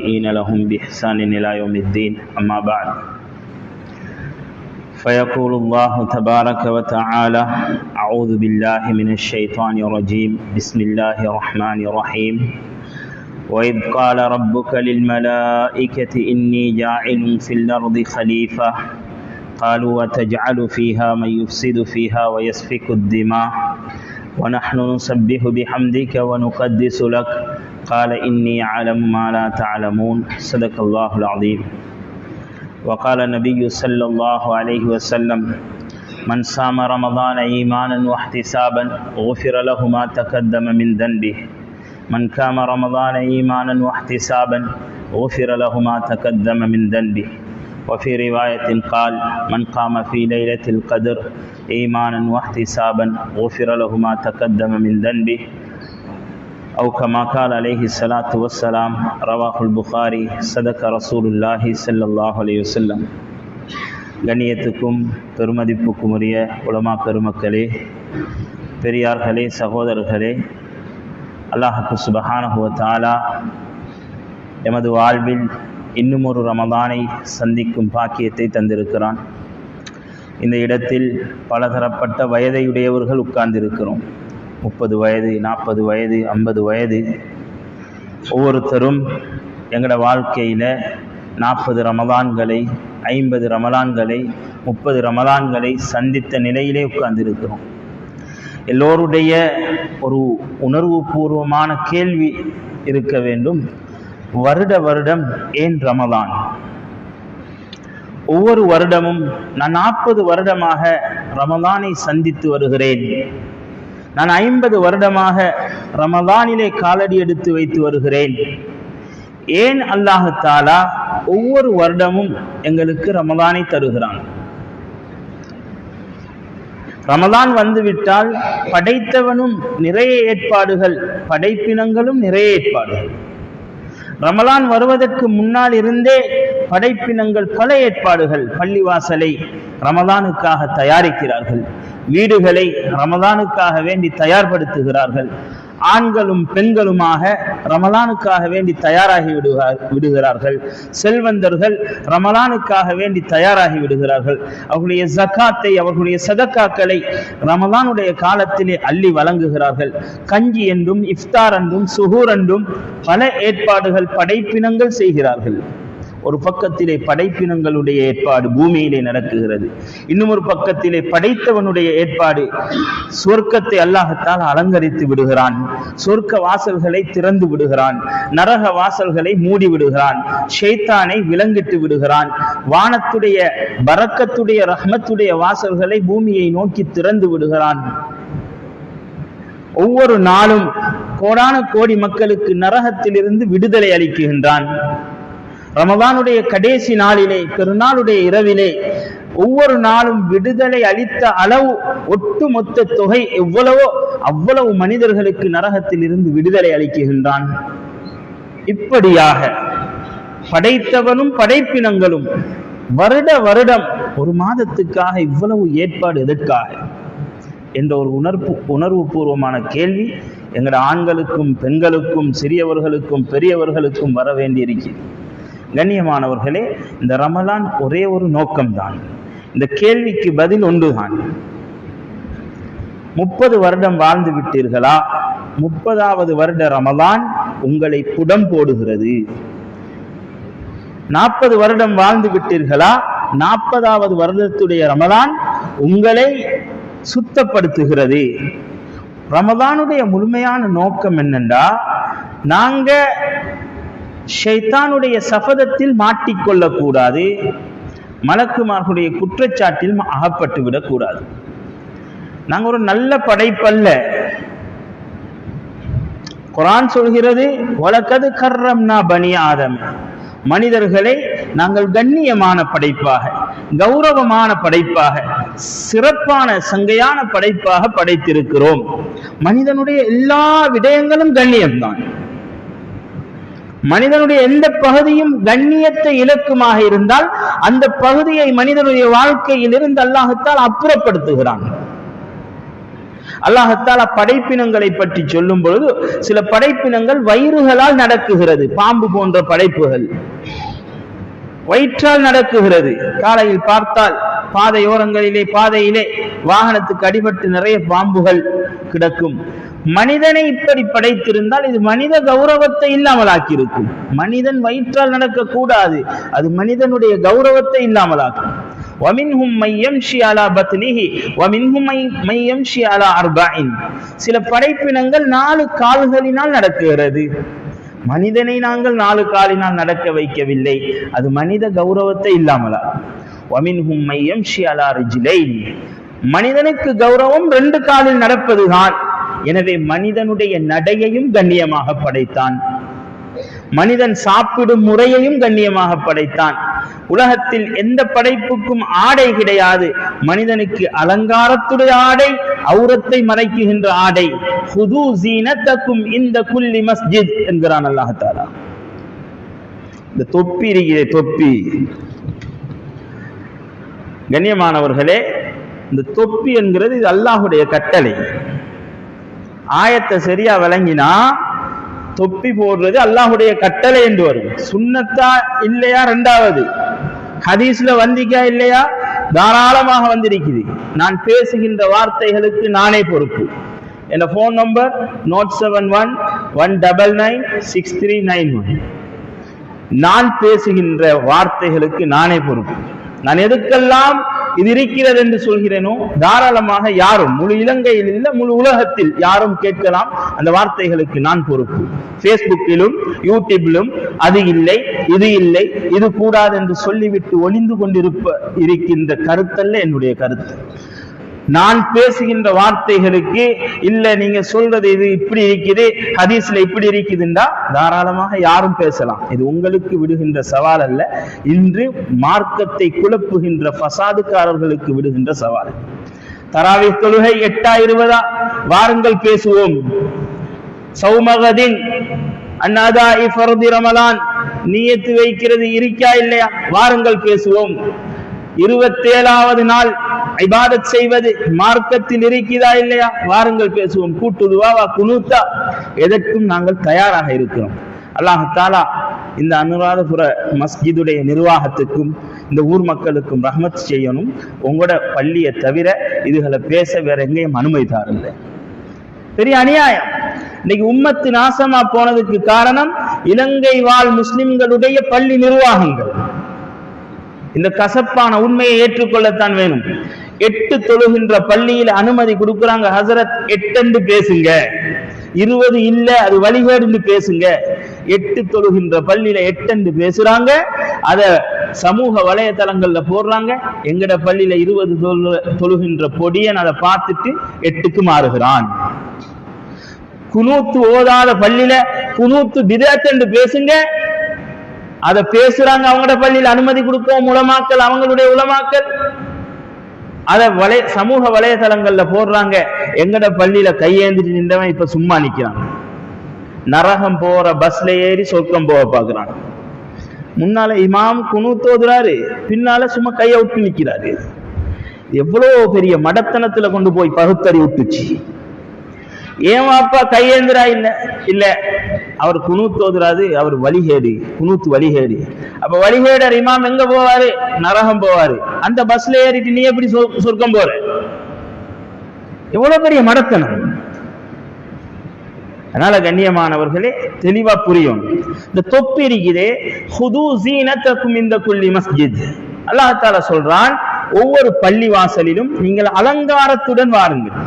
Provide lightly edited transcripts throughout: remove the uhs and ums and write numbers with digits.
والتابعين لهم بإحسان إلى يوم الدين أما بعد فيقول الله تبارك وتعالى أعوذ بالله من الشيطان الرجيم بسم الله الرحمن الرحيم وإذ قال ربك للملائكة إني جاعل في الأرض خليفة قالوا وتجعل فيها من يفسد فيها ويسفك الدماء ونحن نسبح بحمدك ونقدس لك قال إني أعلم ما لا تعلمون صدق الله العظيم. وقال النبي صلى الله عليه وسلم من صام رمضان إيمانا واحتسابا غفر له ما تقدم من ذنبه من قام رمضان إيمانا واحتسابا غفر له ما تقدم من ذنبه. وفي رواية قال من قام في ليلة القدر إيمانا واحتسابا غفر له ما تقدم من ذنبه أو كما قال عليه الصلاة والسلام رواه البخاري صدق رسول الله صلى الله عليه وسلم. கண்ணியத்துக்கும் பெருமதிப்புக்கும் உரிய உலமா பெருமக்களே, பெரியார்களே, சகோதரர்களே, அல்லாஹ்வுக்கு சுப்ஹானஹு வ தஆலா எமது வாழ்வில் இன்னும் ஒரு ரமதானை சந்திக்கும் பாக்கியத்தை தந்திருக்கிறான். இந்த இடத்தில் பலதரப்பட்ட வயதையுடையவர்கள் உட்கார்ந்திருக்கிறோம். 30 வயது, 40 வயது, 50 வயது. ஒவ்வொருத்தரும் எங்களோட வாழ்க்கையில் 40 ரமலான்களை, 50 ரமலான்களை, 30 ரமலான்களை சந்தித்த நிலையிலே உட்கார்ந்திருக்கிறோம். எல்லோருடைய ஒரு உணர்வு பூர்வமான கேள்வி இருக்க வேண்டும், வருடம் ஏன் ரமலான்? ஒவ்வொரு வருடமும் நான் 40 வருடமாக ரமலானை சந்தித்து வருகிறேன், நான் 50 வருடமாக ரமலானிலே காலடி எடுத்து வைத்து வருகிறேன், ஏன் அல்லாஹ் தஆலா ஒவ்வொரு வருடமும் எங்களுக்கு ரமலானை தருகிறான்? ரமலான் வந்துவிட்டால் படைத்தவனும் நிறைய ஏற்பாடுகள், படைப்பினங்களும் நிறைய ஏற்பாடுகள். ரமலான் வருவதற்கு முன்னால் இருந்தே படைப்பினங்கள் பல ஏற்பாடுகள். பள்ளிவாசலை ரமலானுக்காக தயாரிக்கிறார்கள், வீடுகளை ரமலானுக்காக வேண்டி தயார்படுத்துகிறார்கள், ஆண்களும் பெண்களுமாக ரமலானுக்காக வேண்டி தயாராகி விடுகிறார்கள், செல்வந்தர்கள் ரமலானுக்காக வேண்டி தயாராகி விடுகிறார்கள், அவர்களுடைய ஜகாத்தை, அவர்களுடைய சதக்காக்களை ரமலானுடைய காலத்திலே அள்ளி வழங்குகிறார்கள். கஞ்சி என்றும் இஃப்தார் என்றும் சுஹூர் என்றும் பல ஏற்பாடுகள் படைப்பினங்கள் செய்கிறார்கள். ஒரு பக்கத்திலே படைப்பினங்களுடைய ஏற்பாடு பூமியிலே நடக்குகிறது, இன்னும் ஒரு பக்கத்திலே படைத்தவனுடைய ஏற்பாடு. சொர்க்கத்தை அல்லாஹ்தால் அலங்கரித்து விடுகிறான், சொர்க்க வாசல்களை திறந்து விடுகிறான், நரக வாசல்களை மூடி விடுகிறான், ஷைத்தானை விலங்கிட்டு விடுகிறான், வானத்துடைய பரக்கத்துடைய ரஹ்மத்துடைய வாசல்களை பூமியை நோக்கி திறந்து விடுகிறான். ஒவ்வொரு நாளும் கோடான கோடி மக்களுக்கு நரகத்திலிருந்து விடுதலை அளிக்குகின்றான். ரமதானுடைய கடைசி நாளிலே, பெருநாளுடைய இரவிலே ஒவ்வொரு நாளும் விடுதலை அளித்த அளவு ஒட்டுமொத்த தொகை எவ்வளவோ அவ்வளவு மனிதர்களுக்கு நரகத்தில் இருந்து விடுதலை அளிக்குகின்றான். இப்படியாக படைத்தவனும் படைப்பினங்களும் வருடம் ஒரு மாதத்துக்காக இவ்வளவு ஏற்பாடு எதற்காக என்ற ஒரு உணர்வு பூர்வமான கேள்வி எங்களோட ஆண்களுக்கும் பெண்களுக்கும் சிறியவர்களுக்கும் பெரியவர்களுக்கும் வர வேண்டியிருக்கிறது. கண்ணியமானவர்களே, இந்த ரமலான் ஒரே ஒரு நோக்கம்தான். இந்த கேள்விக்கு பதில் ஒன்றுதான். 30 வருடம் வாழ்ந்து விட்டீர்களா? 30வது வருட ரமலான் உங்களை புடம் போடுகிறது. 40 வருடம் வாழ்ந்து விட்டீர்களா? 40வது வருடத்துடைய ரமலான் உங்களை சுத்தப்படுத்துகிறது. ரமலானுடைய முழுமையான நோக்கம் என்னென்றா, நாங்க ஷைத்தானுடைய சபதத்தில் மாட்டிக்கொள்ளக்கூடாது, மலக்குமார்களுடைய குற்றச்சாட்டில் அகப்பட்டு விடக்கூடாது. நாங்க ஒரு நல்ல படைப்பல்ல. குர்ஆன் சொல்கிறது, வலகத் கர்ரம்னா பனி ஆதம், மனிதர்களை நாங்கள் கண்ணியமான படைப்பாக, கௌரவமான படைப்பாக, சிறப்பான சங்கையான படைப்பாக படைத்திருக்கிறோம். மனிதனுடைய எல்லா விடயங்களும் கண்ணியம்தான். மனிதனுடைய எந்த பகுதியும் கண்ணியத்தை இலக்குமாக இருந்தால் அந்த பகுதியை மனிதனுடைய வாழ்க்கையில் இருந்து அல்லாஹ்தால் அப்புறப்படுத்துகிறான். அல்லாஹ் படைப்பினங்களை பற்றி சொல்லும் பொழுது சில படைப்பினங்கள் வயிறுகளால் நடக்குகிறது. பாம்பு போன்ற படைப்புகள் வயிற்றால் நடக்குகிறது. காலையில் பார்த்தால் பாதையிலே வாகனத்துக்கு அடிபட்டு நிறைய பாம்புகள் கிடக்கும். மனிதனை இப்படி படைத்திருந்தால் இது மனித கௌரவத்தை இல்லாமலாக்கி இருக்கும். மனிதன் வயிற்றால் நடக்க கூடாது, அது மனிதனுடைய கௌரவத்தை இல்லாமலாக்கும். சில படைப்பினங்கள் 4 கால்களினால் நடக்குகிறது. மனிதனை நாங்கள் 4 காலினால் நடக்க வைக்கவில்லை, அது மனித கௌரவத்தை இல்லாமலா. மனிதனுக்கு கௌரவம் 2 காலில் நடப்பதுதான். எனவே மனிதனுடைய நடையையும் கண்ணியமாக படைத்தான், மனிதன் சாப்பிடும் முறையையும் கண்ணியமாக படைத்தான். உலகத்தில் எந்த படைப்புக்கும் ஆடை கிடையாது. மனிதனுக்கு அலங்காரத்துடைய ஆடை, ஔரத்தை மறைக்குகின்ற ஆடை. ஹுது ஸீனத்தக்கும் இந்த குல்லி மஸ்ஜித் என்கிறான் அல்லாஹ் தஆலா. இந்த தொப்பி இருக்கிற தொப்பி, கண்ணியமானவர்களே, இந்த தொப்பி என்கிறது இது அல்லாஹுடைய கட்டளை. ஆயத்தை சரியா விளங்கினா தொப்பி போடுறது அல்லாஹுடைய கட்டளை என்று வரும். சுன்னத்தா இல்லையா? 2வது ஹதீஸ்ல வந்திக்கா இல்லையா? தாராளமாக வந்திருக்குது. நான் பேசுகின்ற வார்த்தைகளுக்கு நானே பொறுப்பு. என் போன் நம்பர் 07119963991. நான் பேசுகின்ற வார்த்தைகளுக்கு நானே பொறுப்பு. நான் எதுக்கெல்லாம் இது இருக்கிறது என்று சொல்கிறேனோ தாராளமாக யாரும், முழு இலங்கையில் இல்ல முழு உலகத்தில் யாரும் கேட்கலாம். அந்த வார்த்தைகளுக்கு நான் பொறுப்பு. பேஸ்புக்கிலும் யூடியூபிலும் அது இல்லை, இது இல்லை, இது கூடாது என்று சொல்லிவிட்டு ஒளிந்து இருக்கின்ற கருத்தல்ல என்னுடைய கருத்து. நான் பேசுகின்ற வார்த்தைகளுக்கு இல்ல நீங்க சொல்றது இது இப்படி இருக்குது, ஹதீஸ்ல இப்படி இருக்குதுண்டா தாராளமாக யாரும் பேசலாம். இது உங்களுக்கு விடுகின்ற சவால் அல்ல. இன்று மார்க்கத்தை குழப்புகின்ற ஃபசாதுக்காரர்களுக்கு விடுகின்ற சவால். தராவீஹ் தொழுகை 8-20 வாருங்கள் பேசுவோம். சௌமகதின் அன்னாதாஇ ஃபர்தி ரமலான் நியத்து வைக்கிறது இருக்கா இல்லையா? வாருங்கள் பேசுவோம். 27வது நாள் இபாதத் செய்வது மார்க்கத்தில் இருக்கிறதா இல்லையா? வாருங்கள் பேசுவோம். கூட்டுதுவா குனூத்தா எதற்கும் நாங்கள் தயாராக இருக்கிறோம். அல்லாஹ் தஆலா இந்த அனுராதபுர மஸ்ஜிதுடைய நிர்வாகத்துக்கும் இந்த ஊர் மக்களுக்கும் ரஹ்மத் செய்யணும். உங்களோட பள்ளியை தவிர இதுகளை பேச வேற எங்கேயும் அனுமதி தாரல. பெரிய அநியாயம். இன்னைக்கு உம்மத்து நாசமா போனதுக்கு காரணம் இலங்கை வாழ் முஸ்லிம்களுடைய பள்ளி நிர்வாகங்கள். இந்த கசப்பான உண்மையை ஏற்றுக்கொள்ளத்தான் வேணும். 8 தொழுகின்ற பள்ளியில அனுமதி கொடுக்குறாங்க. ஹசரத் 8 பேசுங்க, 20 இல்ல அது வழிகேடு பேசுங்க. 8 தொழுகின்ற பள்ளியில 8 பேசுறாங்க. அத சமூக வலைதளங்கள்ல போடுறாங்க. எங்கட பள்ளியில 20 தொழுகின்ற பொடியன் அதை பார்த்துட்டு 8க்கு மாறுகிறான். குனூத்து ஓதாத பள்ளியில குனூத்து பிதஅத் என்று பேசுங்க, அதை பேசுறாங்க. அவங்களோட பள்ளியில் அனுமதி கொடுப்போம் உலமாக்கள், அவங்களுடைய உலமாக்கள் அத சமூக வலைதளங்கள்ல போடுறாங்க. எங்கட பள்ளியில கையேந்திட்டு நின்றவன் இப்ப சும்மா நிக்கிறான். நரகம் போற பஸ்ல ஏறி சொர்க்கம் போக பாக்குறான். முன்னால இமாம் குனூத்தோதுறாரு, பின்னால சும்மா கைய விட்டு நிக்கிறாரு. எவ்வளவு பெரிய மடத்தனத்துல கொண்டு போய் பகுத்தறி விட்டுச்சு. ஏன் வாப்பா கையேந்திரா? இல்ல அவர் குனூத்தோதுறாரு, அவர் வழிகேடு, குனூத்து வழிகேடு. அப்ப வழிகேடர் இமாம் எங்க போவாரு? நரகம் போவாரு. அந்த பஸ்ல ஏறிட்டு நீ எப்படி சொர்க்கம் போற? எவ்வளவு பெரிய மடத்தனம். அதனால கண்ணியமானவர்களே தெளிவா புரியும். இந்த தொப்பி இருக்குதே, ஹுது ஸீனத்தக்கும் இந்த குல்லி மஸ்ஜித். அல்லாஹ் தஆலா சொல்றான், ஒவ்வொரு பள்ளி வாசலிலும் நீங்கள் அலங்காரத்துடன் வாருங்கள்.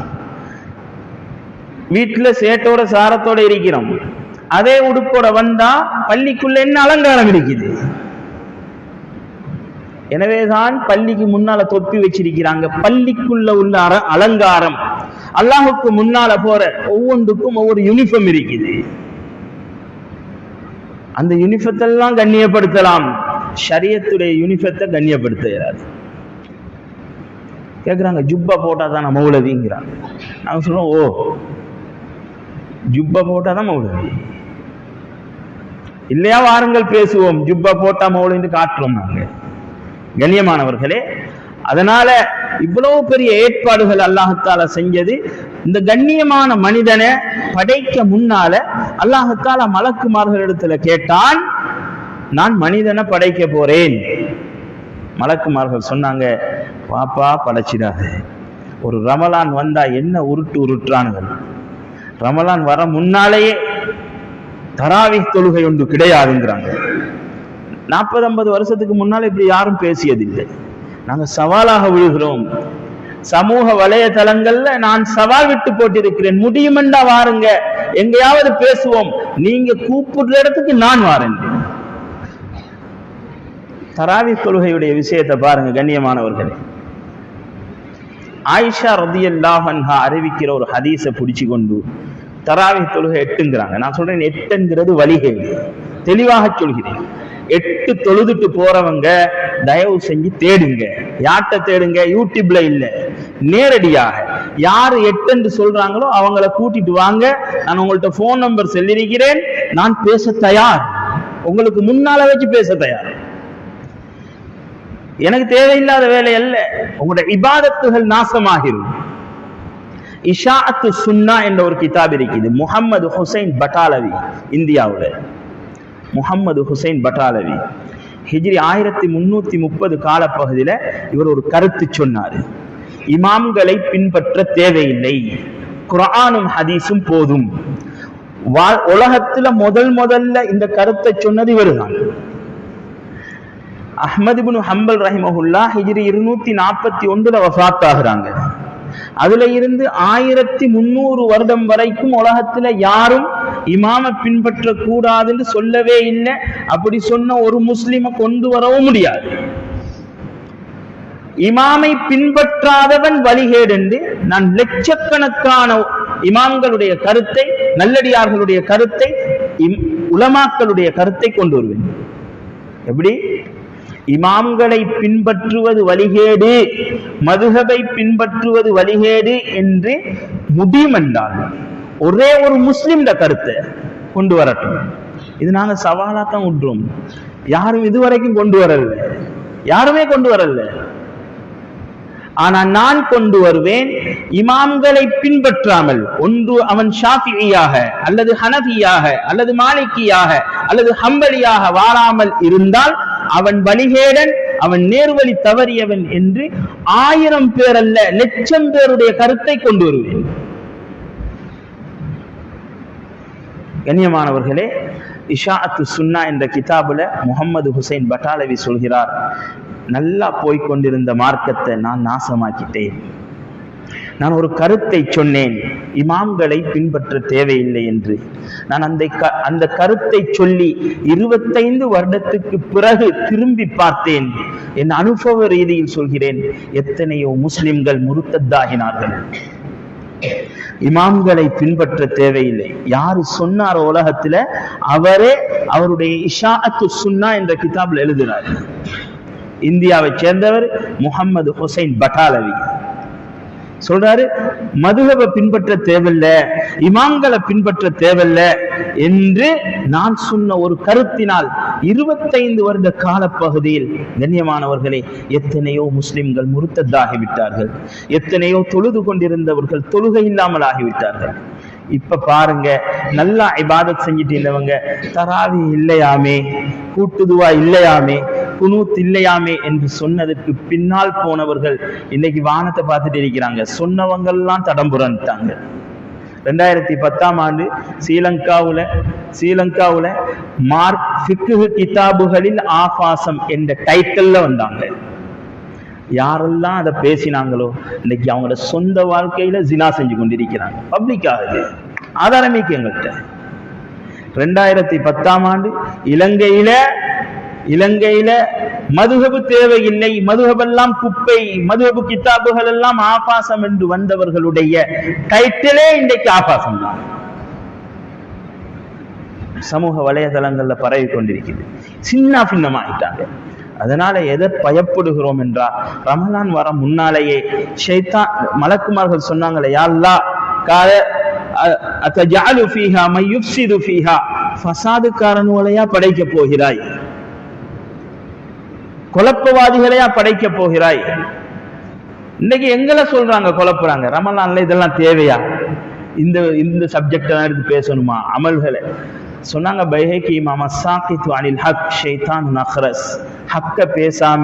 வீட்டுல சேட்டோட சாரத்தோட இருக்கிறோம், அதே உடுப்போட வந்தா பள்ளிக்குள்ள என்ன அலங்காரம் இருக்குது? எனவேதான் பள்ளிக்கு முன்னால தொப்பி வச்சிருக்கிறாங்க. பள்ளிக்குள்ள உள்ள அலங்காரம். அல்லாஹுக்கு முன்னால போற ஒவ்வொன்றுக்கும் ஒவ்வொரு யூனிஃபார்ம் இருக்குது. அந்த யூனிஃபார்த்தெல்லாம் கண்ணியப்படுத்தலாம், ஷரியத்துடைய யூனிஃபார்த்தை கண்ணியப்படுத்த இயலாது. கேட்குறாங்க ஜுப்பா போட்டா தான் மௌலவிங்கிறாங்க. நாங்க சொல்றோம், ஓ ஜுப்பா போட்டாதான் மௌலவி இல்லையா? வாருங்கள் பேசுவோம். ஜுப்பா போட்டா மௌலவின்னு காட்டுறோம் நாங்க. கண்ணியமானவர்களே, அதனால இவ்வளவு பெரிய ஏற்பாடுகள் அல்லாஹ்தாலா செஞ்சது. இந்த கண்ணியமான மனிதனை படைக்க முன்னால அல்லாஹ்தாலா மலக்குமார்களிடத்துல கேட்டான், நான் மனிதனை படைக்க போறேன். மலக்குமார்கள் சொன்னாங்க, பாப்பா படைச்சிடாது. ஒரு ரமலான் வந்தா என்ன உருட்டுறானுங்கள். ரமலான் வர முன்னாலேயே தராவிஹ் தொழுகை ஒன்று கிடையாதுங்கிறாங்க. 40-50 வருஷத்துக்கு முன்னால இப்படி யாரும் பேசியதில்லை. நாங்க சவாலாக விழுகிறோம். சமூக வலைதளங்கள்ல நான் சவால் விட்டு போட்டிருக்கிறேன், முடியுமெண்டா வாருங்க, எங்கேயாவது பேசுவோம், நீங்க கூப்பிடுற இடத்துக்கு நான் வாரேன். தராவிஹ் தொழுகையுடைய விஷயத்தை பாருங்க கண்ணியமானவர்களே. ஆயிஷா ரலியல்லாஹு அன்ஹா அறிவிக்கிற ஒரு ஹதீஸை பிடிச்சு கொண்டு தராவிஹ் தொழுகை 8ங்கிறாங்க. நான் சொல்றேன் 8ங்கிறது வழிகேடு, தெளிவாக சொல்கிறேன். 8 தொழுதுட்டு போறவங்க தயவு செஞ்சு தேடுங்க. யார்கிட்ட தேடுங்க? யூடியூப்ல இல்ல, நேரடியாக யாரு 8 என்று சொல்றாங்களோ அவங்கள கூட்டிட்டு வாங்க. நான் உங்கள்ட்ட போன் நம்பர் சொல்லியிருக்கிறேன், நான் பேச தயார், உங்களுக்கு முன்னால வச்சு பேச தயார். எனக்கு தேவையில்லாத வேலை அல்ல, உங்களுடைய இபாதத்துகள் நாசமாகிரும். இஷாஅத்து சுன்னா என்ற ஒரு கிதாப் இருக்குது. முஹம்மது ஹுசைன் பட்டாலவி, இந்தியாவுல முஹம்மது ஹுசைன் பட்டாலவி, ஹிஜ்ரி 1330 காலப்பகுதியில இவர் ஒரு கருத்து சொன்னார். இமாம்களை பின்பற்ற தேவையில்லை, குர்ஆனும் ஹதீஸும் போதும். உலகத்துல முதல்ல இந்த கருத்தை சொன்னது இவர்தான். அஹ்மது இப்னு ஹம்பல் ரஹிமஹுல்லாஹ் ஹிஜ்ரி 241 வஃபாத் ஆகுறாங்க. அதுல இருந்து 1300 வருடம் வரைக்கும் உலகத்துல யாரும் இமாம பின்பற்ற கூடாதுன்னு சொல்லவே இல்லை. அப்படி சொன்ன ஒரு முஸ்லிம கொண்டு வரவும் முடியாது. இமாமை பின்பற்றாதவன் வழிகேடு என்று நான் லட்சக்கணக்கான இமாம்களுடைய கருத்தை, நல்லடியார்களுடைய கருத்தை, உலமாக்களுடைய கருத்தை கொண்டு வருவேன். எப்படி? இமாம்களை பின்பற்றுவது வழிகேடு, மதுஹபை பின்பற்றுவது வழிகேடு என்று முடியும் என்றால் ஒரே ஒரு முஸ்லிம் கருத்தை கொண்டு வரட்டும். இது நாங்க சவாலாத்தான் விடுறோம். யாரும் இதுவரைக்கும் கொண்டு வரல, யாருமே கொண்டு வரல. ஆனா நான் கொண்டு வருவேன். இமாம்களை பின்பற்றாமல், ஒன்று அவன் ஷாஃபிஈயாக அல்லது ஹனஃபியாக அல்லது மாலிகியாக அல்லது ஹம்பலியாக வாழாமல் இருந்தால் அவன் வழிகேடன், அவன் நேர்வழி தவறியவன் என்று 1000 பேர் அல்ல, 1,00,000 பேருடைய கருத்தை கொண்டு வருவேன். கண்ணியமானவர்களே, இஷாஅத்து சுன்னா என்ற கிதாபுல முஹம்மது ஹுசைன் பட்டாலவி சொல்கிறார், நல்லா போய்கொண்டிருந்த மார்க்கத்தை நான் நாசமாக்கிட்டேன். நான் ஒரு கருத்தை சொன்னேன், இமாம்களை பின்பற்ற தேவையில்லை என்று. நான் அந்த கருத்தை சொல்லி 25 வருடத்துக்கு பிறகு திரும்பி பார்த்தேன். என் அனுபவ ரீதியில் சொல்கிறேன், எத்தனையோ முஸ்லிம்கள் முர்த்தத்தாகினார்கள். இமாம்களை பின்பற்ற தேவையில்லை யாரு சொன்னாரோ உலகத்துல, அவரே அவருடைய இஷாஅத்து சுன்னா என்ற கிதாபில் எழுதினார். இந்தியாவை சேர்ந்தவர் முஹம்மது ஹுசைன் பட்டாலவி சொல்றாரு, மதுஹபை பின்பற்ற தேவையில்ல, இமாம்களை பின்பற்ற தேவையில்ல என்று நான் சொன்ன ஒரு கருத்தினால் 25 வருட காலப்பகுதியில் கண்ணியமானவர்களே எத்தனையோ முஸ்லிம்கள் முர்த்தத்தாகிவிட்டார்கள். எத்தனையோ தொழுது கொண்டிருந்தவர்கள் தொழுகை இல்லாமல் ஆகிவிட்டார்கள். இப்ப பாருங்க, நல்லா இபாதத் செஞ்சுட்டு இருந்தவங்க தராவி இல்லையாமே, கூட்டுதுவா இல்லையாமே, குனூத் இல்லையாமே என்று சொன்னதற்கு பின்னால் போனவர்கள் இன்னைக்கு வானத்தை பார்த்துட்டு இருக்கிறாங்க. சொன்னவங்கெல்லாம் தடம்புரன்ட்டாங்க. 2010ஆம் ஆண்டு ஸ்ரீலங்காவுல மார்க் ஃபிக்ஹ் கிதாபுகளில் ஆபாசம் என்ற டைட்டில்ல வந்தாங்க. யாரெல்லாம் அதை பேசினாங்களோ இன்னைக்கு அவங்களோட சொந்த வாழ்க்கையில ஜினா செஞ்சு கொண்டிருக்கிறாங்க. பப்ளிக் ஆகுது, ஆதாரமிக்கு எங்கள்கிட்ட. 2010ஆம் ஆண்டு இலங்கையில மதுஹபு தேவையில்லை, மதுஹபெல்லாம் குப்பை, மதுஹபு கிதாபுகள் எல்லாம் ஆபாசம் என்று வந்தவர்களுடைய டைட்டிலே இன்றைக்கு ஆபாசம் தான். சமூக வலைதளங்கள்ல பரவி கொண்டிருக்கிறது. சின்ன பின்னமாயிட்டாங்க. அதனால எதை பயப்படுகிறோம் என்றா, ரமலான் வர முன்னாலேயே ஷைத்தான் மலக்குமார்கள் சொன்னாங்களே, யா அல்லாஹ் அத்தஜஅலு ஃபீஹா மன் யுஃப்ஸிது ஃபீஹா, ஃபஸாதுக்காரனுவளையா படைக்க போகிறாய், குழப்பவாதிகளையா படைக்க போகிறாய், இன்னைக்கு எங்களை சொல்றாங்க, குழப்புறாங்க. ரமலான்ல இதெல்லாம் தேவையா? இந்த சப்ஜெக்ட் தான் எடுத்து பேசணுமா? அமல்களை சொன்னாங்க. பைஹகி இமாம் அஸ்ஸாகித்து அனில் ஹக் ஷைத்தான் நஹ்ரஸ். ஹக்க பேசாம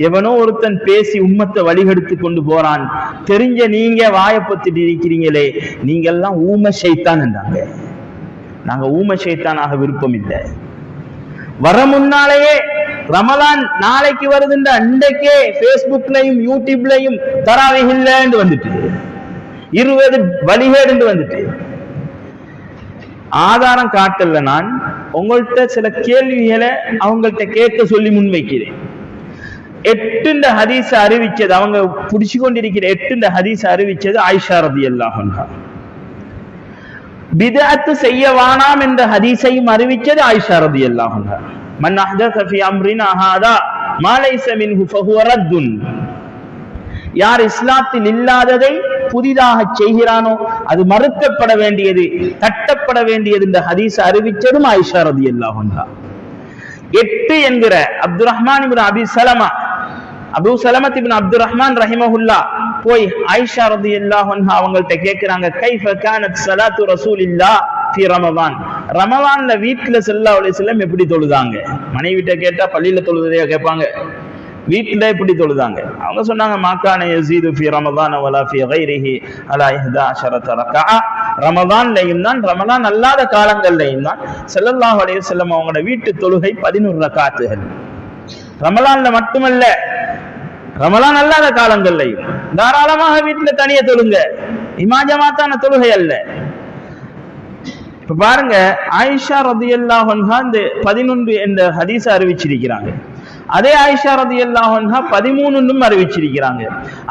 எவனோ ஒருத்தன் பேசி உம்மத்தை வழிகெடுத்து கொண்டு போறான். தெரிஞ்ச நீங்க வாயப்பத்திட்டு இருக்கிறீங்களே, நீங்க எல்லாம் ஊம ஷைத்தான் என்றாங்க. நாங்க ஊம ஷைத்தானாக விருப்பம் இல்லை. வர முன்னாலேயே ரமலான் நாளைக்கு வருதுன்ற அன்றைக்கே பேஸ்புக்லையும் யூடியூப்லையும் தராவீஹ் இல்லைன்னு வந்துட்டு 20 வழிகேடு வந்துட்டு ஆதாரம் காட்டல. நான் உங்கள்கிட்ட சில கேள்விகளை அவங்கள்ட்ட கேட்க சொல்லி முன்வைக்கிறேன். 8 ஹதீஸ் அறிவிச்சது, அவங்க புடிச்சு கொண்டிருக்கிற 8 ஹதீஸ் அறிவிச்சது ஆயிஷா ரலியல்லாஹு அன்ஹா. பிதஅத் செய்ய வேணாம் என்ற ஹதீஸையும் அறிவிச்சது ஆயிஷா ரலியல்லாஹு அன்ஹா. மன் அஹ்தஸ ஃபீ அம்ரினா ஹாதா மா லைஸ மின்ஹு ஃபஹுவ ரத்துன். யார் இஸ்லாத்தில் இல்லாததை புதிதாக செய்கிறானோ அது மறுக்கப்பட வேண்டியது, தட்டப்பட வேண்டியது என்ற ஹதீஸ் அறிவிச்சதும் ஆயிஷா ரலியல்லாஹு அன்ஹா. 8 என்கிற அப்துல் ரஹ்மான் இப்னு அபி சலமா, அபூ சலமா இப்னு அப்துல் ரஹ்மான் ரஹிமஹுல்லா போய் ஆயிஷா ரலியல்லாஹு அன்ஹா அவங்கள்ட்ட கேக்குறாங்க, கைஃப கானத் ஸலாத்து ரசூலில்லாஹ் ஃபீ ரமலான். ரமலான்ல வீட்ல ஸல்லல்லாஹு அலைஹி வஸல்லம் எப்படி தொழுதாங்க? மனைவிட்ட கேட்டா பள்ளியில தொழுததையா கேட்பாங்க, வீட்டுல எப்படி தொழுதாங்க? அவங்க சொன்னாங்க, மாகான யஸீது ஃபீ ரமலான் வலா ஃபீ கைரிஹி அலா 11 ரக்அ. ரமலான்லயும் தான், ரமலான் அல்லாத காலங்கள்லயும் தான் ஸல்லல்லாஹு அலைஹி வஸல்லம் அவங்களோட வீட்டு தொழுகை 11 ரக்அத்துகள். ரமலான்ல மட்டுமல்ல, ரமலான் அல்லாத காலங்கள்லையும் தாராளமாக வீட்டுல தனியா தொழுங்க, இமாஜமாத்தான தொழுகை அல்ல. இப்ப பாருங்க, ஆயிஷா ரலியல்லாஹு அன்ஹா இந்த 11 என்ற ஹதீஸ் அறிவிச்சிருக்கிறாங்க. அதே ஆயிஷா ரலியல்லாஹு அன்ஹா 13 அறிவிச்சிருக்கிறாங்க.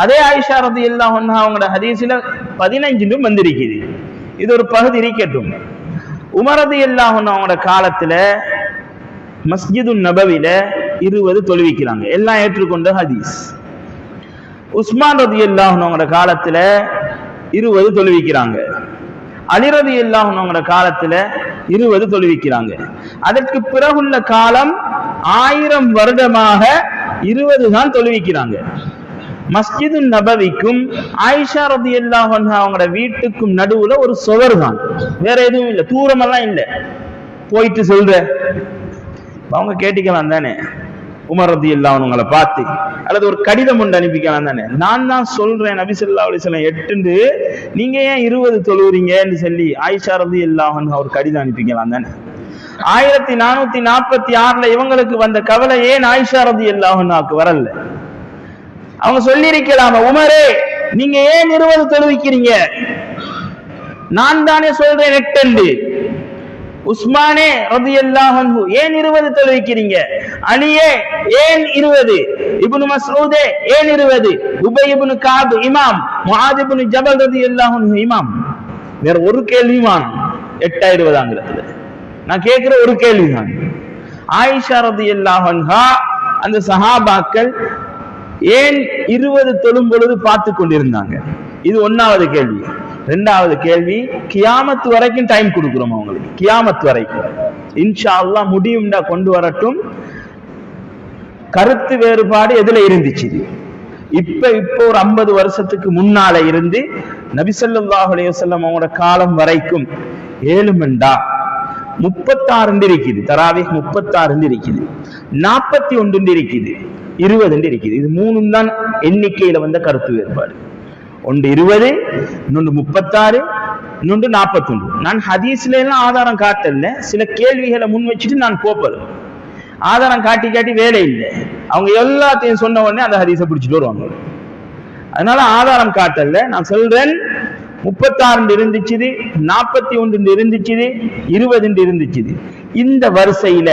அதே ஆயிஷா ரலியல்லாஹு அன்ஹா அவங்களோட ஹதீஸ்ல 15 வந்திருக்குது. இது ஒரு பகுதி இருக்கட்டும். உமர் ரலியல்லாஹு அன்ஹு அவங்களோட காலத்துல மஸ்ஜிது நபவில 20 தொழுவிக்கிறாங்க, எல்லாம் ஏற்றுக்கொண்ட ஹதீஸ். உஸ்மான் ரலியல்லாஹு அன்ஹு அவங்களோட காலத்துல 20 தொழுவிக்கிறாங்க. அலி ரலியல்லாஹு அன்ஹு அவங்களோட காலத்துல 20 தொழுவிக்கிறாங்க. அதற்கு பிறகுள்ள காலம் 1000 வருடமாக 20 தான் தொழுவிக்கிறாங்க. மஸ்ஜிது நபவிக்கும் ஆயிஷா ரலியல்லாஹு அன்ஹா அவங்களோட வீட்டுக்கும் நடுவுல ஒரு சுவர் தான், வேற எதுவும் இல்லை, தூரமெல்லாம் இல்லை. போயிட்டு சொல்ற அவங்க கேட்டிக்கலாம் தானே, உமர் ரலியல்லாஹு அன்ஹுங்களை பார்த்து, அல்லது ஒரு கடிதம் ஒன்று அனுப்பிக்கலாம் தானே, நான் தான் சொல்றேன் நபி ஸல்லல்லாஹு அலைஹி வஸல்லம் 8 நீங்க ஏன் 20 தொழுவுறீங்கன்னு சொல்லி ஆயிஷா ரலியல்லாஹு அன்ஹா ஒரு கடிதம் அனுப்பிக்கலாம் தானே. 1446 இவங்களுக்கு வந்த கவலை ஏன் ஆயிஷா ரலியல்லாஹு அன்ஹாக்கு வரல? அவங்க சொல்லி இருக்கலாமா, உமரே நீங்க ஏன் 20 தொழுவிக்கிறீங்க, நான் தானே சொல்றேன் 8. உஸ்மானே ரலியல்லாஹு அன்ஹு ஏன் 20 தொழுவிக்கிறீங்க? அலியே ஏன் 20? இப்னு மஸ்ஊதே ஏன் 20? உபய் இப்னு கஅப் இமாம், முஆத் இப்னு ஜபல் ரலியல்லாஹு அன்ஹு இமாம். வேற ஒரு கேள்விமான் 8 20 நான் கேட்கிற ஒரு கேள்விதான். ஆயிஷா ரலியல்லாஹு அன்ஹா அந்த சஹாபாக்கள் ஏன் 20 தொழும் பொழுது பார்த்து கொண்டிருந்தாங்க? இது 1வது கேள்வி. 2வது கேள்வி, கியாமத் வரைக்கும் டைம் கொடுக்கிறோம் அவங்களுக்கு, கியாமத் வரைக்கும் இன்ஷா அல்லாஹ் முடியும்டா கொண்டு வரட்டும். கருத்து வேறுபாடு எதுல இருந்துச்சு? இப்ப ஒரு 50 வருஷத்துக்கு முன்னால இருந்து நபி ஸல்லல்லாஹு அலைஹி வஸல்லம் அவங்களோட காலம் வரைக்கும் 7 மண்டா 36 இருக்குது, தராவீஹ் 36 இருக்குது, 41 இருக்குது, 20 இருக்குது. இது 3 தான் எண்ணிக்கையில வந்த கருத்து வேறுபாடு. ஒன்று 20, இன்னொன்று 36, இன்னொன்று 41. நான் ஹதீஸ்ல எல்லாம் ஆதாரம் காட்டல, சில கேள்விகளை முன் வச்சுட்டு நான் போப்பது. ஆதாரம் காட்டி காட்டி வேலை இல்லை, அவங்க எல்லாத்தையும் சொன்ன உடனே அந்த ஹதீஸை பிடிச்சிட்டு வருவாங்க. அதனால ஆதாரம் காட்டல, நான் சொல்றேன் 36 இருந்துச்சு, 41 இருந்துச்சு, 20 இருந்துச்சு. இந்த வரிசையில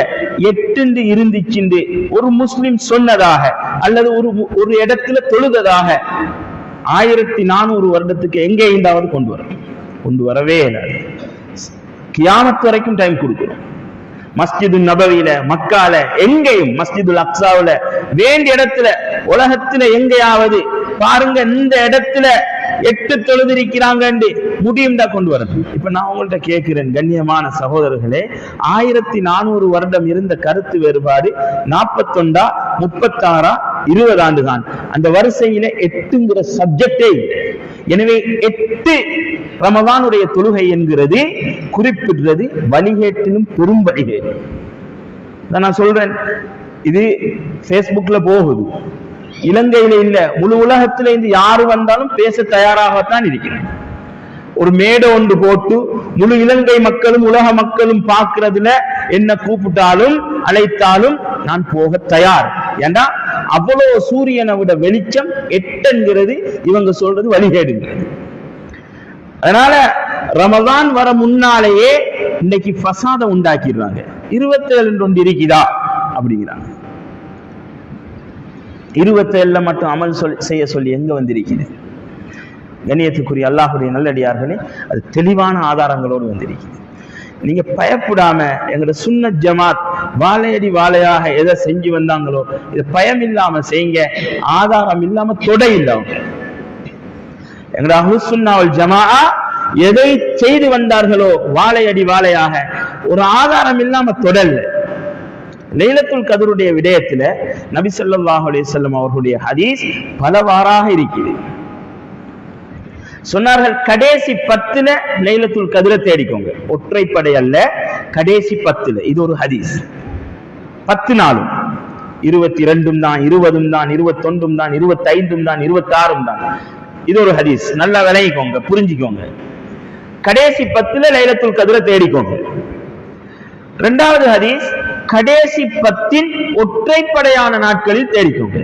8 இருந்துச்சு ஒரு முஸ்லிம் சொன்னதாக அல்லது ஒரு இடத்துல தொழுததாக 1400 வருடத்துக்கு எங்கே இருந்தாவது கொண்டு வரவே இல்லை. கியாமத் வரைக்கும் டைம் கொடுக்கிறோம். மஸ்ஜிது நபவியில, மக்கால, எங்கேயும், மஸ்ஜிதுல் அக்ஸாவுல, வேண்டிய இடத்துல, உலகத்துல எங்கேயாவது பாருங்க, இந்த இடத்துல 8 தொழுதிருக்கிறாங்க முடியும் தான் கொண்டு வரது. இப்ப நான் உங்கள்கிட்ட கேட்கிறேன், கண்ணியமான சகோதரர்களே, 1400 வருடம் இருந்த கருத்து வேறுபாடு 41, 36, 20 ஆண்டு தான். அந்த வரிசையில 8ங்கிற சப்ஜெக்டே இல்லை. எனவே 8 ரமதானுடைய தொழுகை என்கிறது குறிப்பிடுறது வழிகேட்டிலும் பெரும் வழிகேடு. நான் சொல்றேன், இது பேஸ்புக்ல போகுது, இலங்கையில இல்ல, முழு உலகத்தில இருந்து யாரு வந்தாலும் பேச தயாராகத்தான் இருக்கிறேன். ஒரு மேடை ஒன்று போட்டு முழு இலங்கை மக்களும் உலக மக்களும் பார்க்கிறதுல என்ன கூப்பிட்டாலும் அழைத்தாலும் நான் போக தயார். ஏன்னா அவ்வளவு சூரியனை விட வெளிச்சம் 8 இவங்க சொல்றது வழிகேடுங்கிறது. அதனால ரமதான் வர முன்னாலேயே இன்னைக்கு ஃபசாத உண்டாக்கிடுறாங்க. 27 ஒன்று இருக்குதா அப்படிங்கிறாங்க. 27 மட்டும் அமல் செய்ய சொல்லி எங்க வந்திருக்குது? கண்ணியத்துக்குரிய அல்லாஹுடைய நல்லடியார்களே, அது தெளிவான ஆதாரங்களோடு வந்திருக்குது. நீங்க பயப்படாம எங்களோட சுன்னத் ஜமாத் வாழையடி வாழையாக எதை செஞ்சு வந்தாங்களோ இது பயம் இல்லாம செய்யுங்க, ஆதாரம் இல்லாம தொட இல்லாம. எங்களோட அஹ்லுஸ் சுன்னா வல் ஜமாஅ எதை செய்து வந்தார்களோ வாழையடி வாழையாக ஒரு ஆதாரம் இல்லாம தொடல்ல. லைலத்துல் கத்ருடைய விடயத்துல நபி ஸல்லல்லாஹு அலைஹி வஸல்லம் அவர்களுடைய ஹதீஸ் பலவாறாக இருக்குது. சொன்னார்கள், கடைசி 10ல லைலத்துல் கத்ரை தேடிக்கோங்க. ஒற்றைப்படை அல்ல, கடைசி 10ல. இது ஒரு ஹதீஸ். 10 நாளும் 22 தான், 20 தான், 21 தான், 25 தான், 26 தான். இது ஒரு ஹதீஸ். நல்லா விளங்கிக்கோங்க, புரிஞ்சுக்கோங்க. கடைசி 10ல லைலத்துல் கத்ரை தேடிக்கோங்க. 2வது ஹதீஸ், கடைசி 10 ஒற்றைப்படையான நாட்களில் தேடிக்கோங்க.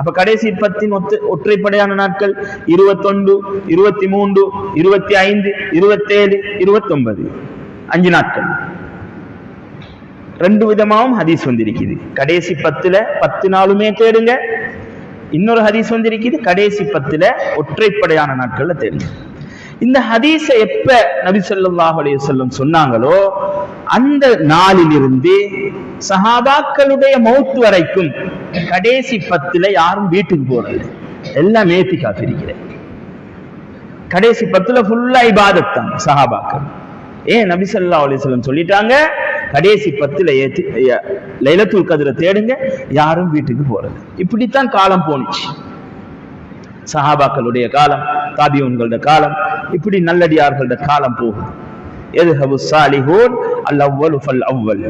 அப்ப கடைசி 10 ஒற்றைப்படையான நாட்கள் 21, 23, 25, 27, 29, 5 நாட்கள். 2 விதமாவும் ஹதீஸ் வந்திருக்குது. கடைசி 10ல 10 நாளுமே தேடுங்க. இன்னொரு ஹதீஸ் வந்திருக்குது, கடைசி 10ல ஒற்றைப்படையான நாட்கள்ல தேடுங்க. இந்த ஹதீஸை எப்ப நபி ஸல்லல்லாஹு அலைஹி வஸல்லம் சொன்னாங்களோ அந்த நாளிலிருந்து சஹாபாக்களுடைய மௌத் வரைக்கும் கடைசி 10ல யாரும் வீட்டுக்கு போறது, எல்லாம் ஏத்திகாஃப் இருக்கிறேன். கடைசி 10ல ஃபுல்லா இபாதத் தான் சஹாபாக்கள். ஏன் நபி ஸல்லல்லாஹு அலைஹி வஸல்லம் சொல்லிட்டாங்க, கடைசி 10ல லைலத்துல் கத்ரை தேடுங்க, யாரும் வீட்டுக்கு போறது. இப்படித்தான் காலம் போனிச்சு. சஹாபாக்களுடைய காலம், தாபிஊன்களுடைய காலம், இப்படி நல்லடியார்களுடைய காலம் போகுது. எதுஹபு ஸாலிஹூன் அல்-அவ்வலு ஃபல்-அவ்வல்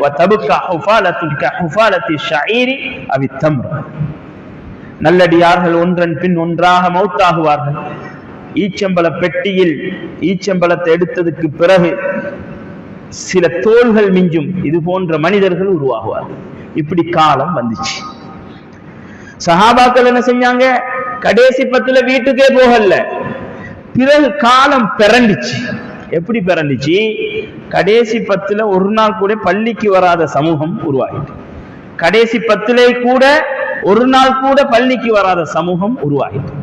வதபகா ஹுஃபாலத்துன் கஹுஃபாலத்தி ஷஈரி அவ் தம்ர். நல்லடியார்கள் ஒன்றன் பின் ஒன்றாக மௌத்தாகுவார்கள். ஈச்சம்பள பெட்டியில் ஈச்சம்பளத்தை எடுத்ததுக்கு பிறகு சில தோள்கள் மிஞ்சும், இது போன்ற மனிதர்கள் உருவாகுவார்கள். இப்படி காலம் வந்துச்சு. சஹாபாக்கள் என்ன செஞ்சாங்க, கடைசி 10ல வீட்டுக்கே போகல. பிறகு காலம் பிறந்துச்சு. எப்படி பிறந்துச்சு? கடைசி 10ல ஒரு நாள் கூட பள்ளிக்கு வராத சமூகம் உருவாகிட்டு, கடைசி 10லே கூட ஒரு நாள் கூட பள்ளிக்கு வராத சமூகம் உருவாகிட்டு.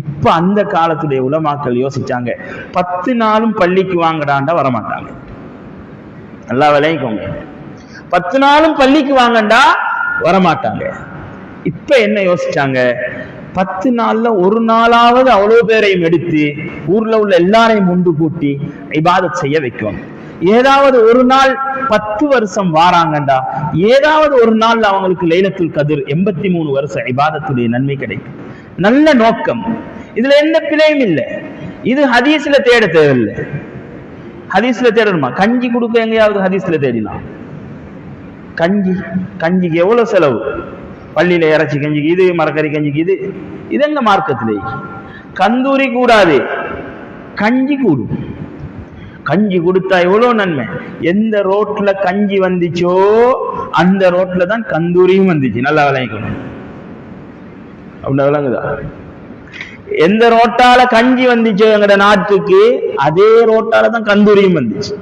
இப்ப அந்த காலத்துடைய உலமாக்கள் யோசிச்சாங்க, 10 நாளும் பள்ளிக்கு வாங்கடாண்டா வரமாட்டாங்க. நல்லா விளைவிக்கோங்க, 10 நாளும் பள்ளிக்கு வாங்கண்டா வரமாட்டாங்க. இப்ப என்ன யோசிச்சாங்க, 10 நாள்ல ஒரு நாளாவது அவ்வளவு பேரையும் எடுத்து ஊர்ல உள்ள எல்லாரையும் ஒன்று கூட்டி இபாதத் செய்ய வைக்கும். ஏதாவது ஒரு நாள் 10 வருஷம் வாராங்கண்டா ஏதாவது ஒரு நாள் அவங்களுக்கு லைலத்துல் கத்ர் 83 வருஷம் இபாதத்துடைய நன்மை கிடைக்கும். நல்ல நோக்கம், இதுல எந்த பிழையும் இல்லை. இது ஹதீஸ்ல தேட தேவையில்லை. ஹதீஸ்ல தேடணுமா? கஞ்சி கொடுக்க எங்கேயாவது ஹதீஸ்ல தேடினா? கஞ்சிக்கு எவ்வளவு செலவு? பள்ளியில இறைச்சி கஞ்சிக்கு இது, மரக்கறி கஞ்சிக்கு இது, இதெங்க மார்க்கத்திலே? கந்தூரி கூடாது, கஞ்சி கூடும். கஞ்சி கொடுத்தா எவ்வளவு நன்மை. எந்த ரோட்ல கஞ்சி வந்துச்சோ அந்த ரோட்ல தான் கந்தூரியும் வந்துச்சு. நல்லா விளங்கிக்கணும். அப்படின்னா விளங்குதா? எந்த ரோட்டால கஞ்சி வந்துச்சோ எங்கட நாட்டுக்கு, அதே ரோட்டால தான் கந்தூரியும் வந்துச்சு.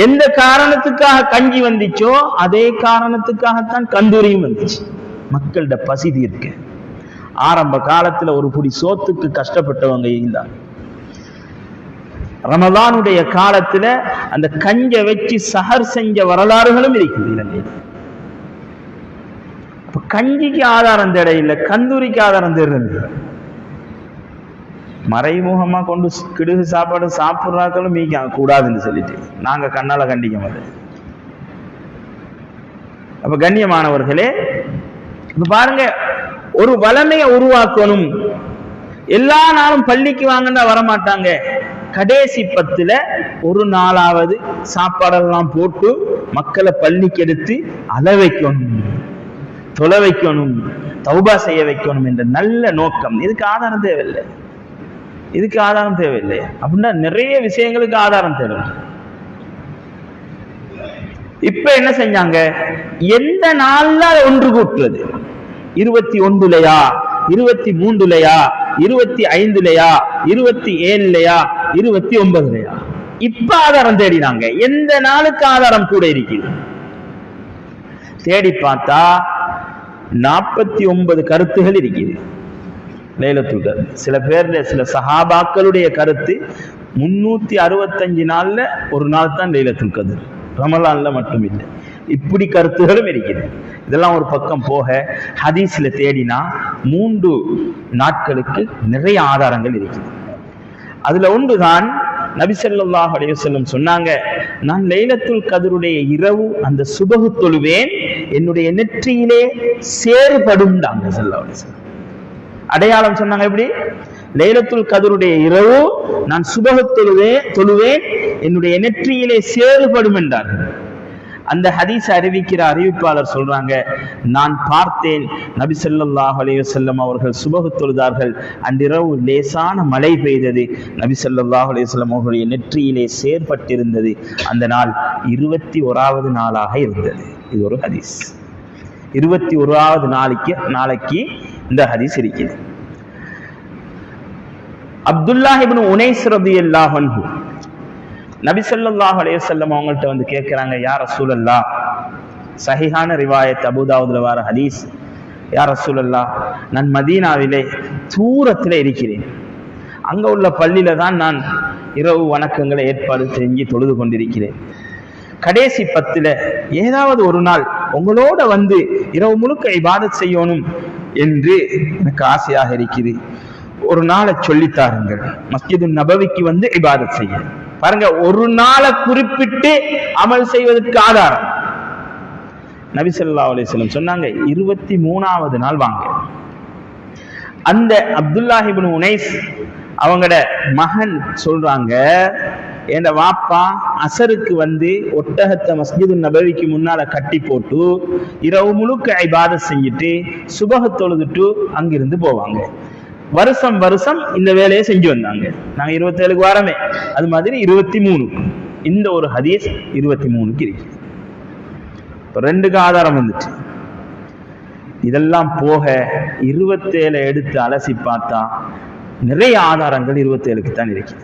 எந்த காரணத்துக்காக கஞ்சி வந்துச்சோ அதே காரணத்துக்காகத்தான் கந்தூரியும் வந்துச்சு. மக்களோட பசி தீர்க்க. ஆரம்ப காலத்துல ஒரு புடி சோத்துக்கு கஷ்டப்பட்டவங்க இருந்தாங்க. ரமலானுடைய காலத்துல அந்த கஞ்ச வச்சு சஹர் செஞ்ச வரலாறுகளும் இருக்குது இலங்கையில். கஞ்சிக்கு ஆதாரம் தேட இல்லை, கந்தூரிக்கு ஆதாரம் தேடுறது. மறைமுகமா கொண்டு கிடுகு சாப்பாடு சாப்பிட்றாக்களும் மீக்க கூடாதுன்னு சொல்லிட்டு நாங்க கண்ணால கண்டிக்க மாட்டோம். அப்ப கண்ணியமானவர்களே, இப்ப பாருங்க, ஒரு வளமையை உருவாக்கணும். எல்லா நாளும் பள்ளிக்கு வாங்கன்னா வரமாட்டாங்க. கடைசி 10ல் ஒரு நாளாவது சாப்பாடெல்லாம் போட்டு மக்களை பள்ளிக்கு எடுத்து அழ வைக்கணும், தொலை வைக்கணும், தௌபா செய்ய வைக்கணும் என்ற நல்ல நோக்கம். இதுக்கு ஆதாரம் தேவையில்லை, இதுக்கு ஆதாரம் தேவையில்லை. அப்படின்னா நிறைய விஷயங்களுக்கு ஆதாரம் தேவை. இப்ப என்ன செஞ்சாங்க, எந்த நாள்ல ஒன்று கூட்டுறது, 21லயா, 23லயா, 25லயா, 27லயா, 29லயா, இப்ப ஆதாரம் தேடினாங்க. எந்த நாளுக்கு ஆதாரம் கூட இருக்குது தேடி பார்த்தா 49 கருத்துகள் இருக்குது லைலத்துல் கத்ர். சில பேர்ல சில சஹாபாக்களுடைய கருத்து 365 நாள்ல ஒரு நாள் தான் லைலத்துல் கத்ர், ரமலான்ல மட்டும் இல்லை. இப்படி கருத்துகளும் இருக்குது. இதெல்லாம் ஒரு பக்கம் போக, ஹதீஸ்ல தேடினா 3 நாட்களுக்கு நிறைய ஆதாரங்கள் இருக்குது. அதுல ஒன்றுதான் நபி ஸல்லல்லாஹு அலைஹி வஸல்லம் சொன்னாங்க, நான் லைலத்துல் கத்ருடைய இரவு அந்த சுபஹ் தொழுவேன், என்னுடைய நெற்றியிலே சேறுபடும். அடையாளம் சொன்னாங்க. எப்படி? லைலத்துல் கத்ருடைய இரவு நான் சுபஹ் தொழுவேன், என்னுடைய நெற்றியிலே சேறுபடும் என்றார்கள். அந்த ஹதீஸ் அறிவிக்கிற அறிவிப்பாளர் சொல்றாங்க, நான் பார்த்தேன் நபி ஸல்லல்லாஹு அலைஹி வஸல்லம் அவர்கள் சுபஹ் தொழுதார்கள், அன்றிரவு லேசான மழை பெய்தது, நபி ஸல்லல்லாஹு அலைஹி வஸல்லம் அவர்களுடைய நெற்றியிலே சேர்பட்டிருந்தது. அந்த நாள் 21வது நாளாக இருந்தது. இது ஒரு ஹதீஸ். 21வது நாளைக்கு இந்த ஹதீஸ் இருக்கிறது. அப்துல்லாஹ் இப்னு உனைஸ் ரலியல்லாஹு அன்ஹு நபி ஸல்லல்லாஹு அலைஹி வஸல்லம் அவங்கள்ட்ட வந்து கேட்கிறாங்க, யா ரசூலல்லாஹ், சஹீஹான ரிவாயத் அபூதாவுதுல வர ஹதீஸ், யா ரசூலல்லாஹ், நான் மதீனாவிலே தூரத்தில் இருக்கிறேன், அங்க உள்ள பள்ளியில தான் நான் இரவு வணக்கங்களை ஏற்பாடு செஞ்சு தொழுது கொண்டிருக்கிறேன். கடைசி 10ல் ஏதாவது ஒரு நாள் உங்களோட வந்து இரவு முழுக்க இபாதத் செய்யணும் என்று எனக்கு ஆசையாக இருக்குது. ஒரு நாளை சொல்லித்தாருங்கள், மஸ்ஜிது நபவிக்கு வந்து இபாதத் செய்ய. பாருங்க, ஒரு நாளை குறிப்பிட்டு அமல் செய்வதற்கு ஆதாரம். நபி ஸல்லல்லாஹு அலைஹி வஸல்லம் சொன்னாங்க, 23வது நாள் வாங்க. அந்த அப்துல்லாஹ் இப்னு உனைஸ் அவங்களோட மகன் சொல்றாங்க, என் வாப்பா அசருக்கு வந்து ஒட்டகத்தை மஸ்ஜிது நபவிக்கு முன்னால கட்டி போட்டு இரவு முழுக்க இபாதத் செஞ்சுட்டு சுபஹ் தொழுதுட்டு அங்கிருந்து போவாங்க. வருஷம் வருஷம் இந்த வேலையை செஞ்சு வந்தாங்க. நாங்க 27க்கு வாரமே, அது மாதிரி 23 இந்த ஒரு ஹதீஸ் 23க்கு இருக்கு. 2க்கு ஆதாரம் வந்துச்சு. இதெல்லாம் போக 27 எடுத்து அலசி பார்த்தா நிறைய ஆதாரங்கள் 27க்கு தான் இருக்கு.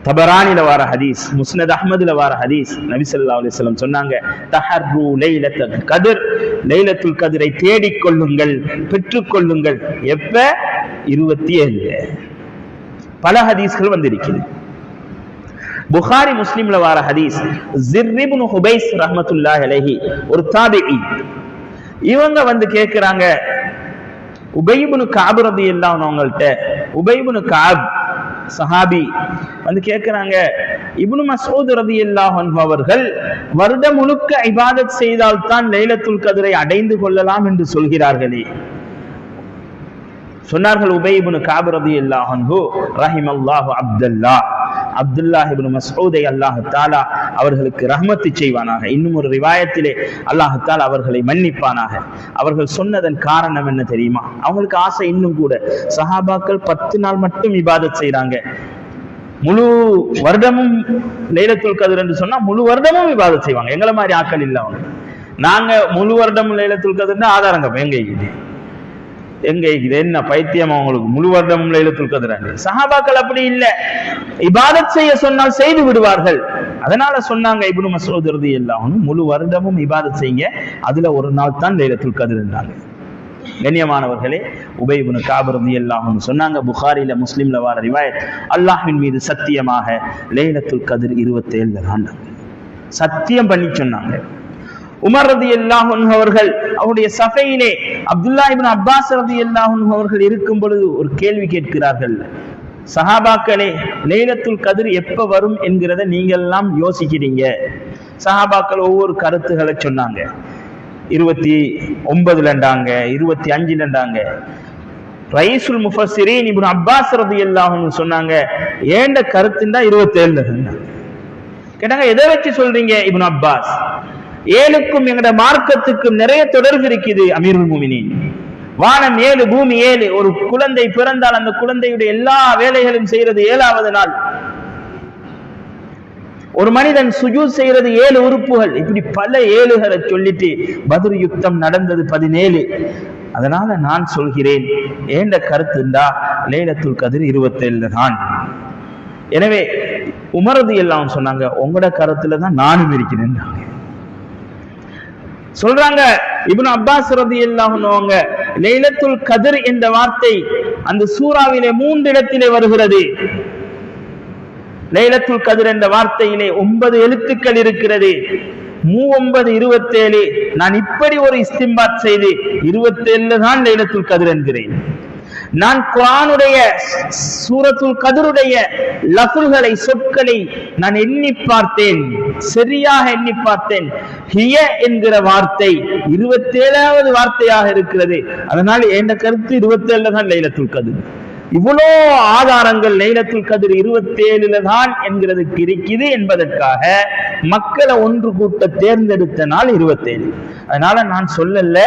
தபரானில வர ஹதீஸ், முஸ்னத் அஹ்மதுல வர ஹதீஸ், நபி ஸல்லல்லாஹு அலைஹி வஸல்லம் சொன்னாங்க, தஹர்ரு லைலத்துல் கத்ர், லைலத்துல் கத்ரை தேடிக் கொள்ளுங்கள், பெற்றுக் கொள்ளுங்கள். எப்ப? 27. பல ஹதீஸ்கள் வந்திருக்கிறது. புகாரி முஸ்லிம்ல வர ஹதீஸ், ஸிர் இப்னு ஹுபைஸ் ரஹ்மத்துல்லாஹி அலைஹி ஒரு தாபிஈ, இவங்க வந்து கேட்கிறாங்க உபை இப்னு கஅப் ரலியல்லாஹு அன்ஹு அவங்கள்ட்ட. உபை இப்னு கஅப் சஹாபி வந்து கேட்கிறாங்க, இப்னு மஸ்ஊத் ரலியல்லாஹு அன்ஹு அவர்கள் வருடம் முழுக்க இபாதத் செய்தால் தான் லைலத்துல் கத்ரை அடைந்து கொள்ளலாம் என்று சொல்கிறார்களே. சொன்னார்கள் உபை இப்னு கஅப் ரலியல்லாஹு அன்ஹு, ரஹிமல்லாஹு அப்துல்லாஹ் இப்னு மஸ்ஊதை அல்லாஹ் தஆலா அவர்களுக்கு ரஹ்மத்து செய்வானாக. இன்னும் ஒரு ரிவாயத்திலே அல்லாஹ் தஆலா அவர்களை மன்னிப்பானாக. அவர்கள் சொன்னதன் காரணம் என்ன தெரியுமா? அவங்களுக்கு ஆசை இன்னும் கூட. சஹாபாக்கள் 10 நாள் மட்டும் இபாதத் செய்றாங்க, முழு வருடமும் லைலத்துல் கத்ர் என்று சொன்னா முழு வருடமும் இபாதத் செய்வாங்க. எங்களை மாதிரி ஆக்கள் இல்லை அவங்க. நாங்க முழு வருடமும் லைலத்துல் கத்ர்னா ஆதாரங்க எங்க இருக்குது? எங்க இருக்குது? என்ன பைத்தியம் அவங்களுக்கு? முழு வருடமும் லைலத்துல் கத்ர். சஹாபாக்கள் அப்படி இல்லை, இபாதத் செய்ய சொன்னால் செய்து விடுவார்கள். அதனால சொன்னாங்க இப்னு மஸ்ஊத் ரலியல்லாஹு அன்ஹு, முழு வருடமும் இபாதத் செய்யுங்க, அதுல ஒரு நாள் தான் லைலத்துல் கத்ர் என்றாங்க. கண்ணியமானவர்களே, உபை இப்னு கஅப் ரலியல்லாஹு அன்ஹு சொன்னாங்க, புகாரில முஸ்லிம்ல வர ரிவாயத், அல்லாஹ்வின் மீது சத்தியமாக லைலத்துல் கத்ர் 27 தான் சத்தியம் பண்ணி சொன்னாங்க. உமர் ரலியல்லாஹு அன்ஹு அவர்கள் அவருடைய சபையிலே அப்துல்லாஹ் இப்னு அப்பாஸ் ரலியல்லாஹு அன்ஹு அவர்கள் இருக்கும் பொழுது ஒரு கேள்வி கேட்கிறார்கள். சஹாபாக்களே, லைலத்துல் கத்ர் எப்ப வரும் என்கிறத நீங்கள் எல்லாம் யோசிக்கிறீங்க. சஹாபாக்கள் ஒவ்வொரு கருத்துக்களை சொன்னாங்க. 29ண்டாங்க, 25ண்டாங்க. ரைசுல் முஃபஸ்ஸிரீன் இப்னு அப்பாஸ் ரலியல்லாஹு அன்ஹு சொன்னாங்க, ஏண்ட கருத்துண்டா 27. கேட்டாங்க, எதை வச்சு சொல்றீங்க இப்னு அப்பாஸ்? 7க்கும் எங்கட மார்க்கத்துக்கும் நிறைய தொடர்பு இருக்குது அமீருல் முஃமினீன். வானம் 7, பூமி 7. ஒரு குழந்தை பிறந்தால் அந்த குழந்தையுடைய எல்லா வேலைகளும் செய்யறது 7வது நாள். ஒரு மனிதன் சுஜூத் செய்யறது 7 உறுப்புகள். இப்படி பல 7களை சொல்லிட்டு பத்ர் யுத்தம் நடந்தது 17. அதனால நான் சொல்கிறேன், ஏண்ட கருத்துண்டா லைலத்துல் கத்ர் 27 தான். எனவே உமர் ரலியல்லாஹு சொன்னாங்க, உங்களோட கருத்துல தான் நானும் இருக்கிறேன் சொல்றாங்க. இப்னு அப்பாஸ் ரலியல்லாஹு அன்ஹு லைலத்துல் கத்ர் என்ற வார்த்தை அந்த சூராவிலே 3 இடத்திலே வருகிறது. லைலத்துல் கத்ர் என்ற வார்த்தையிலே 9 எழுத்துக்கள் இருக்கிறது. 9 27. நான் இப்படி ஒரு இஸ்திம்பாத் செய்து 27 தான் லைலத்துல் கத்ர் என்கிறேன். நான் குர்ஆனுடைய சூரத்துல் கத்ருடைய லஃப்ல்களை, சொற்களை நான் எண்ணி பார்த்தேன், சரியாக எண்ணி பார்த்தேன். ஹிய என்கிற வார்த்தை 27வது வார்த்தையாக இருக்கிறது. அதனால என்ற கருத்து 27 தான் லைலத்துல் கத்ர். இவ்வளோ ஆதாரங்கள் லைலத்துல் கத்ர் 27 தான் என்கிறதுக்கு இருக்குது என்பதற்காக மக்களை ஒன்று கூட்ட தேர்ந்தெடுத்த நாள் 27. அதனால நான் சொல்லல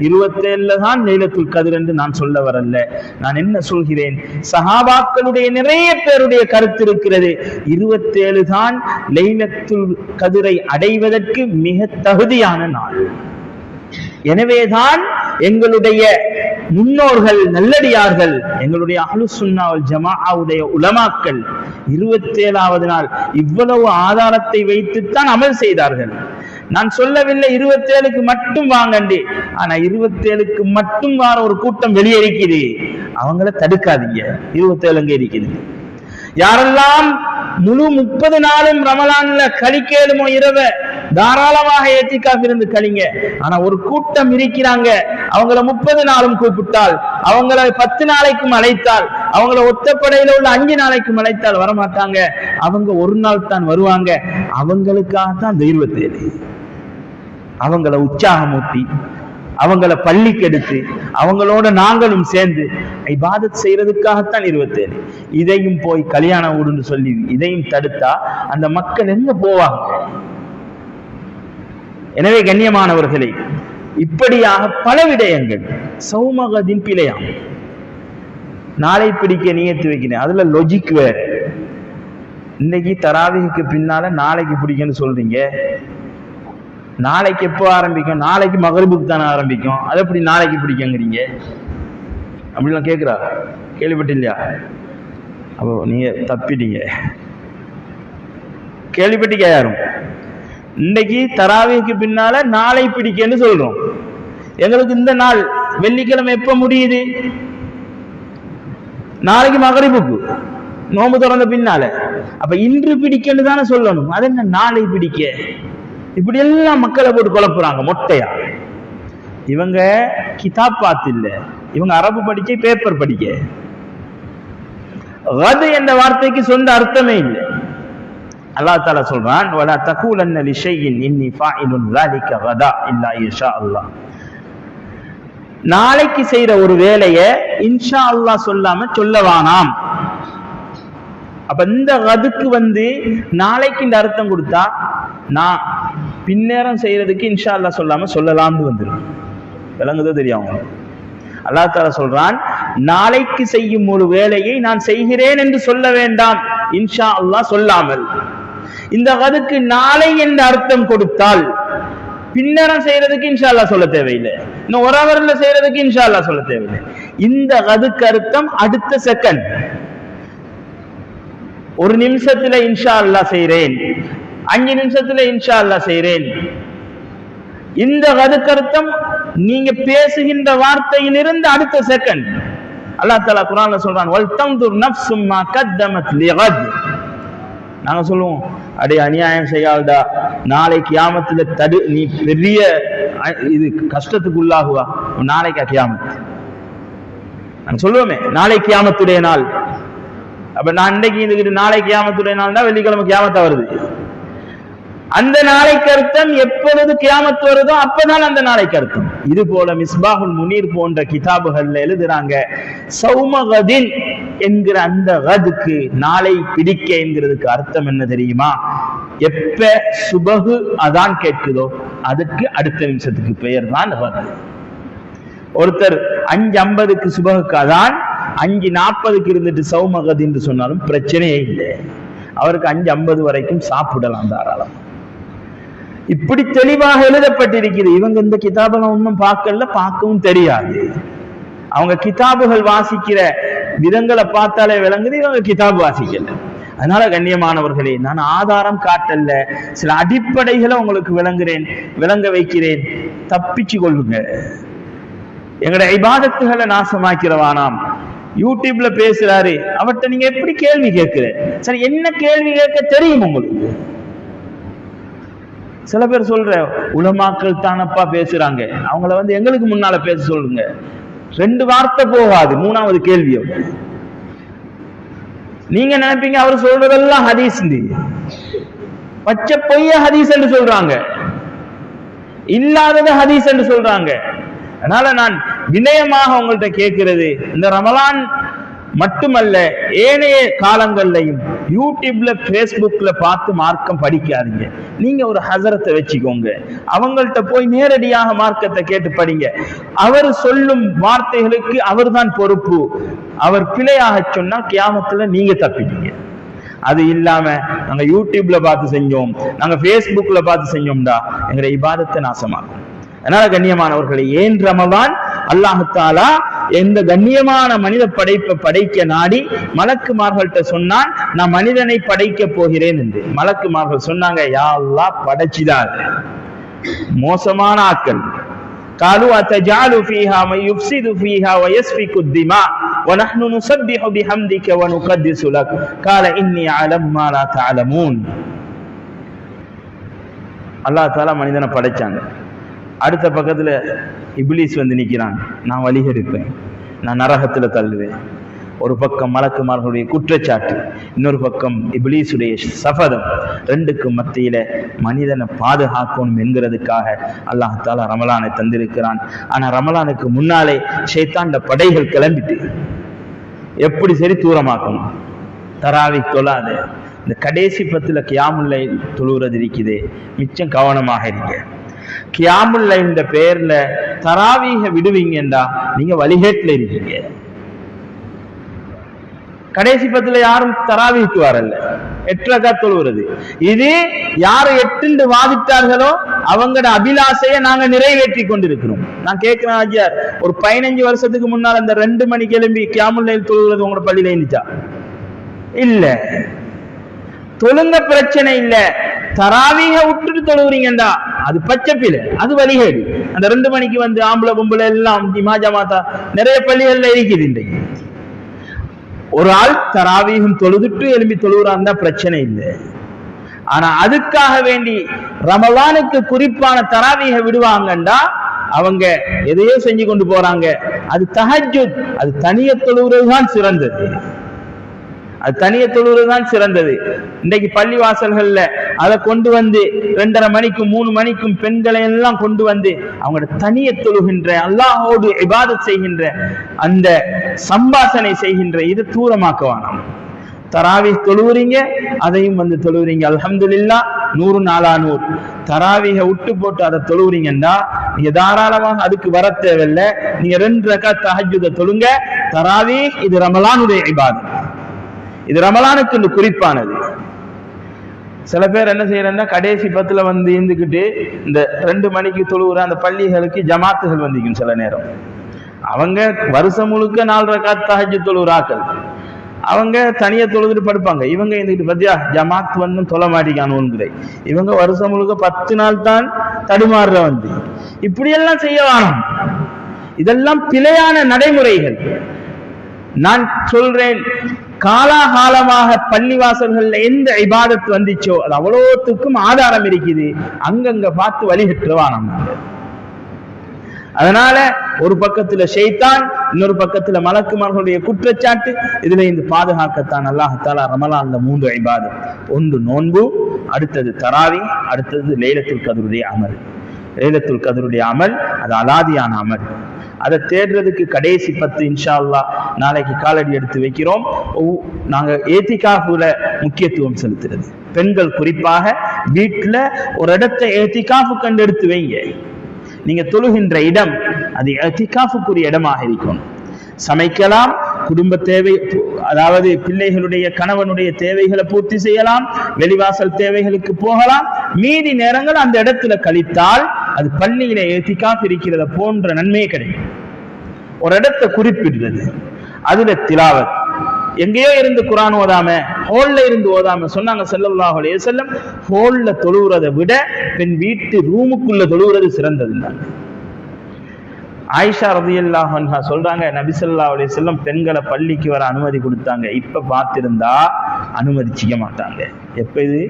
27 தான் லைலத்துல் கத்ர் என்று நான் சொல்ல வரல. நான் என்ன சொல்கிறேன், சஹாபாக்களுடைய நிறைய பேருடைய கருத்து இருக்கிறது, 27 தான் லைலத்துல் கத்ரை அடைவதற்கு மிக தகுதியான நாள். எனவேதான் எங்களுடைய முன்னோர்கள், நல்லடியார்கள், எங்களுடைய அஹ்லுஸ் சுன்னா வல் ஜமாஅவுடைய உலமாக்கள் 27வது நாள் இவ்வளவு ஆதாரத்தை வைத்துத்தான் அமல் செய்தார்கள். நான் சொல்லவில்லை 27க்கு மட்டும் வாங்கண்டி. ஆனா 27க்கு மட்டும் வார ஒரு கூட்டம் வெளியே இருக்குது, அவங்கள தடுக்காதீங்க. 27 இருக்குது. யாரெல்லாம் முழு 30 நாளும் ரமலான்ல கழிக்கலுமோ இரவ தாராளமாக ஏத்திக்காஃப் இருந்து கழிங்க. ஆனா ஒரு கூட்டம் இருக்கிறாங்க, அவங்கள 30 நாளும் கூப்பிட்டால், அவங்கள 10 நாளைக்கும் அழைத்தால், அவங்கள ஒத்தப்படையில உள்ள 5 நாளைக்கும் அழைத்தால் வரமாட்டாங்க. அவங்க ஒரு நாள் தான் வருவாங்க. அவங்களுக்காகத்தான் அந்த 27. அவங்கள உற்சாகமூட்டி, அவங்கள பள்ளிக்கு எடுத்து, அவங்களோட நாங்களும் சேர்ந்து இபாதத் செய்யறதுக்காகத்தான் 27. இதையும் போய் கல்யாண ஊடுன்னு சொல்லி இதையும் தடுத்தா அந்த மக்கள் எங்க போவாங்க? எனவே கண்ணியமானவர்களே, இப்படியாக பல விடயங்கள் சௌமகதின் பிழையாம். நாளை பிடிக்க நியத்து வைக்கிறேன், அதுல லொஜிக் வேற. இன்னைக்கு தராவிக்கு பின்னால நாளைக்கு பிடிக்கன்னு சொல்றீங்க. நாளைக்கு எப்போ ஆரம்பிக்கும்? நாளைக்கு மகரிபுக்கு தானே ஆரம்பிக்கும். அது எப்படி நாளைக்கு பிடிக்கங்கிறீங்க? அப்படிலாம் கேட்குறா, கேள்விப்பட்டில்லையா? அப்போ நீங்க தப்பிட்டீங்க. கேள்விப்பட்டிக்க யாரும்? இன்னைக்கு தராவிக்கு பின்னால நாளை பிடிக்கன்னு சொல்றோம். எங்களுக்கு இந்த நாள் வெள்ளிக்கிழமை எப்ப முடியுது? நாளைக்கு மகரிபுக்கு நோம்பு திறந்த பின்னால. அப்ப இன்று பிடிக்கன்னு தானே சொல்லணும். அது என்ன நாளை பிடிக்க? இப்படி எல்லாம் மக்களை போட்டு குழப்புறாங்க மொட்டையா. இவங்க கிதாப் பார்த்து இல்ல, இவங்க அரபு படிக்க, பேப்பர் படிக்க. கத் என்ற வார்த்தைக்கு சொந்த அர்த்தமே இல்லை. அல்லாஹ் தஆலா சொல்றான், வலா தகூலன்ன லிஷைஇன் இன்னி ஃபாயிலுன் ஸாலிக கதா இல்லா இன்ஷா அல்லாஹ். நாளைக்கு செய்யற ஒரு வேலையை இன்ஷா அல்லாஹ் சொல்லாம சொல்லவானாம். அப்ப இந்த கதுக்கு நாளைக்கு இந்த அர்த்தம் கொடுத்தா, நான் பின்னேரம் செய்யறதுக்கு இன்ஷா அல்லாஹ் சொல்லாம சொல்லலாம்னு வந்துடும். விளங்குதோ தெரியும்? அல்லாஹ் தஆலா சொல்றான், நாளைக்கு செய்யும் ஒரு வேலையை நான் செய்கிறேன் என்று சொல்ல வேண்டாம் இன்ஷா அல்லாஹ் சொல்லாமல். இந்த கதுக்கு நாளை என்ற அர்த்தம் கொடுத்தால் பின்னரம் செய்யறதுக்கு இன்ஷா அல்லாஹ் சொல்ல தேவையில்லை, இன்னும் ஒரு அவர்ல செய்யறதுக்கு இன்ஷா அல்லாஹ் சொல்ல தேவையில்லை. இந்த கதுக்கு அர்த்தம் அடுத்த செகண்ட், ஒரு நிமிஷத்துல இன்ஷா அல்லாஹ் செய்றேன், 5 நிமிஷத்துல இன்ஷா அல்லாஹ் செய்றேன். இந்த கதுக்கு அர்த்தம் நீங்க பேசுகின்ற வார்த்தையிலிருந்து அடுத்த செகண்ட். அல்லாஹ் தஆலா குர்ஆன்ல சொல்றான், வல் தன்துர் நஃப்ஸும் மா கத்தமத் லிகத். நாங்க சொல்லுவோம், அடே அநியாயம் செய்யாதா, நாளை கியாமத்துல நீ பெரிய இது கஷ்டத்துக்கு உள்ளாகுவா, நாளைக்கா கியாமத் நான் சொல்லுவோமே நாளை கியாமத்துடைய நாள். அப்ப நான் இன்றைக்கு இருந்துகிட்டு நாளை கியாமத்துடைய நாள் தான் வெள்ளிக்கிழமை கியாமத்தா வருது. அந்த நாளைக்கு அர்த்தம் எப்பொழுது கியாமத் வருதோ அப்பதான் அந்த நாளைக்கு அர்த்தம். இது போல மிஸ்பாஹுல் முனீர் போன்ற கிதாபுகள்ல எழுதுறாங்க, சௌமகதின் என்கிற அந்த கதுக்கு நாளை பிடிக்க என்கிறதுக்கு அர்த்தம் என்ன தெரியுமா? எப்ப சுபகு அதான் கேட்குதோ அதுக்கு அடுத்த நிமிஷத்துக்கு பெயர் தான் கது. ஒருத்தர் 5:50க்கு சுபகுக்கு அதான் 5:40க்கு இருந்துட்டு சௌமகத் என்று சொன்னாலும் பிரச்சனையே இல்லை, அவருக்கு 5:50 வரைக்கும் சாப்பிடலாம் தாராளம். இப்படி தெளிவாக எழுதப்பட்டிருக்கிறது. இவங்க இந்த கிதாபெல்லாம் ஒன்றும் பார்க்கல, பார்க்கவும் தெரியாது. அவங்க கிதாபுகள் வாசிக்கிற விதங்களை பார்த்தாலே விளங்குது, இவங்க கிதாபு வாசிக்கல. அதனால கண்ணியமானவர்களே, நான் ஆதாரம் காட்டல்ல, சில அடிப்படைகளை உங்களுக்கு விளங்க வைக்கிறேன், தப்பிச்சு கொள்ளுங்க. எங்கட இபாதத்துகளை நாசமாக்கிறவானாம். யூடியூப்ல பேசுறாரு, அவர்கிட்ட நீங்க எப்படி கேள்வி கேட்கிற? சரி, என்ன கேள்வி கேட்க தெரியும் உங்களுக்கு? சில பேர் சொல்ற உலமாக்கள் தானப்பா பேசுறாங்க, அவங்கள எங்களுக்கு முன்னால பேச சொல்லுங்க. 2 வார்த்தை போகாது, 3வது கேள்வியோ. நீங்க நினைப்பீங்க அவர் சொல்றதெல்லாம் ஹதீஸ், பச்சை பொய்ய ஹதீஸ் என்று சொல்றாங்க, இல்லாதது ஹதீஸ் என்று சொல்றாங்க. அதனால நான் வினயமாக உங்கள்கிட்ட கேட்கிறது, இந்த ரமலான் மட்டுமல்ல ஏனைய காலங்கள்லையும் யூடியூப்ல பேஸ்புக்ல பார்த்து மார்க்கம் படிக்காதீங்க. நீங்க ஒரு ஹசரத்தை வச்சுக்கோங்க, அவங்கள்ட்ட போய் நேரடியாக மார்க்கத்தை கேட்டு படிங்க. அவர் சொல்லும் வார்த்தைகளுக்கு அவர் தான் பொறுப்பு. அவர் பிழையாக சொன்னா கியாமத்துல நீங்க தப்பிட்டீங்க. அது இல்லாம நாங்க யூடியூப்ல பார்த்து செஞ்சோம், நாங்க பேஸ்புக்ல பார்த்து செஞ்சோம்டா எங்களுடைய இபாதத்தை நாசமாகும். அதனால கண்ணியமானவர்களை, ஏன் ரமலான் அல்லாஹ் தஆலா எந்த கண்ணியமான மனித படைப்பை படைக்க நாடி மலக்குமார்கள்ட்ட சொன்னான், நான் மனிதனை படைக்க போகிறேன் என்று. மலக்குமார்கள் சொன்னாங்க, யா அல்லாஹ் படைச்சிடாத மோசமான ஆக்கள். قالوا أتجعل فيها من يفسد فيها ويسفك الدماء ونحن نسبح بحمدك ونقدس لك قال إني أعلم ما لا تعلمون. அல்லாஹ் தஆலா மனிதனை படைச்சாங்க. அடுத்த பக்கத்துல இப்லீஸ் நிக்கிறான், நான் வழிகெடுப்பேன், நான் நரகத்துல தள்ளுவேன். ஒரு பக்கம் மலக்குமார்களுடைய குற்றச்சாட்டு, இன்னொரு பக்கம் இப்லீசுடைய சபதம். 2க்கும் மத்தியில மனிதனை பாதுகாக்கணும் என்கிறதுக்காக அல்லாஹ் தஆலா ரமலானை தந்திருக்கிறான். ஆனா ரமலானுக்கு முன்னாலே ஷைத்தான்ட படைகள் கிளம்பிட்டு எப்படி சரி தூரமாக்கணும். தராவி தொழாத, இந்த கடைசி 10ல கியாமுல் லைல் தொழுகிறது இருக்குது, மிச்சம் கவனமாக இருங்க. கியாமுல் லைல் பேர்ல தராவீக விடுவீங்கடா நீங்க வழிகேட்டுல இருக்கீங்க. கடைசி 10ல யாரும் தராவீக்கு வரல, 8 ரக்காத் தொழுகிறது. இது யாரு 8 வாதிட்டார்களோ அவங்களோட அபிலாசைய நாங்க நிறைவேற்றி கொண்டிருக்கிறோம். நான் கேட்கிறேன், ஆஜியார் ஒரு 15 வருஷத்துக்கு முன்னால் அந்த 2 மணிக்கு எழும்பி கியாமுல் லைல் தொழுகிறது உங்களோட பள்ளியில இருந்துச்சா? இல்ல. தொழுங்க பிரச்சனை இல்ல, தராவீக விட்டுட்டு தொழுகிறீங்கடா அது பச்சைப்பில, அது வழிகேடு. அந்த 2 மணிக்கு ஆம்பளை பொம்பளை எல்லாம் ஜமாத்தா நிறைய பள்ளிகள்ல இருக்குது. இன்றைக்கு ஒரு ஆள் தராவீகம் தொழுதுட்டு எழும்பி தொழுகிறான் பிரச்சனை இல்லை. ஆனா அதுக்காக வேண்டி ரமலானுக்கு குறிப்பான தராவீக விடுவாங்கண்டா அவங்க எதையோ செஞ்சு கொண்டு போறாங்க. அது தஹஜ்ஜுத், அது தனிய தொழுகிறதுதான் சிறந்தது. அது தனிய தொழுவதுதான் சிறந்தது. இன்றைக்கு பள்ளி வாசல்கள்ல அதை கொண்டு 2:30 மணிக்கும் 3 மணிக்கும் பெண்களை எல்லாம் கொண்டு அவங்களோட தனிய தொழுகின்ற, அல்லாஹோடு இபாதத் செய்கின்ற, அந்த சம்பாசனை செய்கின்ற இது தூரமாக்க வேணாம். தராவீஹ் தொழுவுறீங்க, அதையும் தொழுவுறீங்க, அல்ஹம்துலில்லாஹ் 100 நாளா 100. தராவீஹை விட்டு போட்டு அதை தொழுவுறீங்கன்னா நீங்க தாராளமாக அதுக்கு வர தேவையில்லை. நீங்க 2 ரக்காத் தஹஜ்ஜுத தொழுங்க. தராவீஹ் இது ரமலானுடைய இபாதத், இது ரமலானுக்கு குறிப்பானது. சில பேர் என்ன செய்யறா, கடைசி 10ல இருந்துகிட்டு இந்த 2 மணிக்கு தொழுகிற அந்த பள்ளிகளுக்கு ஜமாத்துகள் வந்திக்கும். சில நேரம் அவங்க வருஷம் முழுக்க 4 ரக்காத் தஹஜ்ஜுத் தொழுகிறார்கள், அவங்க தனியா தொழுதுட்டு படுப்பாங்க. இவங்க இருந்துகிட்டு பத்தியா ஜமாத் தொழ மாட்டிக்கானு, இவங்க வருஷம் முழுக்க 10 நாள் தான் தடுமாறுற இப்படியெல்லாம் செய்ய வேணும். இதெல்லாம் பிழையான நடைமுறைகள். நான் சொல்றேன், காலாகாலமாக பள்ளிவாசல்கள்ல எந்த இபாதத் வந்துச்சோ அது அவ்வளோத்துக்கும் ஆதாரம் இருக்குது. அங்கங்க பார்த்து வழிகட்டுவான். அதனால ஒரு பக்கத்துல ஷைத்தான், இன்னொரு பக்கத்துல மலக்குமார்களுடைய குற்றச்சாட்டு. இதுல இந்த பாதுகாக்கத்தான் அல்லாஹ் தஆலா ரமலான்ல 3 இபாதத். ஒன்று நோன்பு, அடுத்தது தராவி, அடுத்தது லைலத்துல் கத்ருடைய அமல். லைலத்துல் கத்ருடைய அமல் அது அலாதியான அமல். அதை தேடுறதுக்கு கடைசி 10 இன்ஷா அல்லாஹ் நாளைக்கு காலடி எடுத்து வைக்கிறோம். நாங்க ஏத்திகாஃபுல முக்கியத்துவம் செலுத்துறது. பெண்கள் குறிப்பாக வீட்டுல ஒரு இடத்தை ஏத்திகாஃபு கண்டு எடுத்து வைங்க. நீங்க தொழுகின்ற இடம் அது ஏத்திகாஃபுக்குரிய இடமாக இருக்கும். சமைக்கலாம், குடும்ப தேவை, அதாவது பிள்ளைகளுடைய கணவனுடைய தேவைகளை பூர்த்தி செய்யலாம், வெளிவாசல் தேவைகளுக்கு போகலாம். மீதி நேரங்கள் அந்த இடத்துல கழித்தால் அது பள்ளியில ஏத்திகாஃப் இருக்கிறத போன்ற நன்மையே கிடைக்கும். ஒரு இடத்தை குறிப்பிடுறது, அதுல திலாவத். எங்கேயோ இருந்து குர்ஆன் ஓதாம, ஹோல்ல இருந்து ஓதாம சொன்னாங்க ஸல்லல்லாஹு அலைஹி வஸல்லம், ஹோல்ல தொழுகிறதை விட பெண் வீட்டு ரூமுக்குள்ள தொழுகிறது சிறந்தது. ஆயிஷா ரலியல்லாஹு அன்ஹா சொல்றாங்க, நபி ஸல்லல்லாஹு அலைஹி வஸல்லம் பெண்களை பள்ளிக்கு வர அனுமதி கொடுத்தாங்க. இப்ப பார்த்திருந்தா அனுமதிச்சிக்க மாட்டாங்க. எப்ப இது?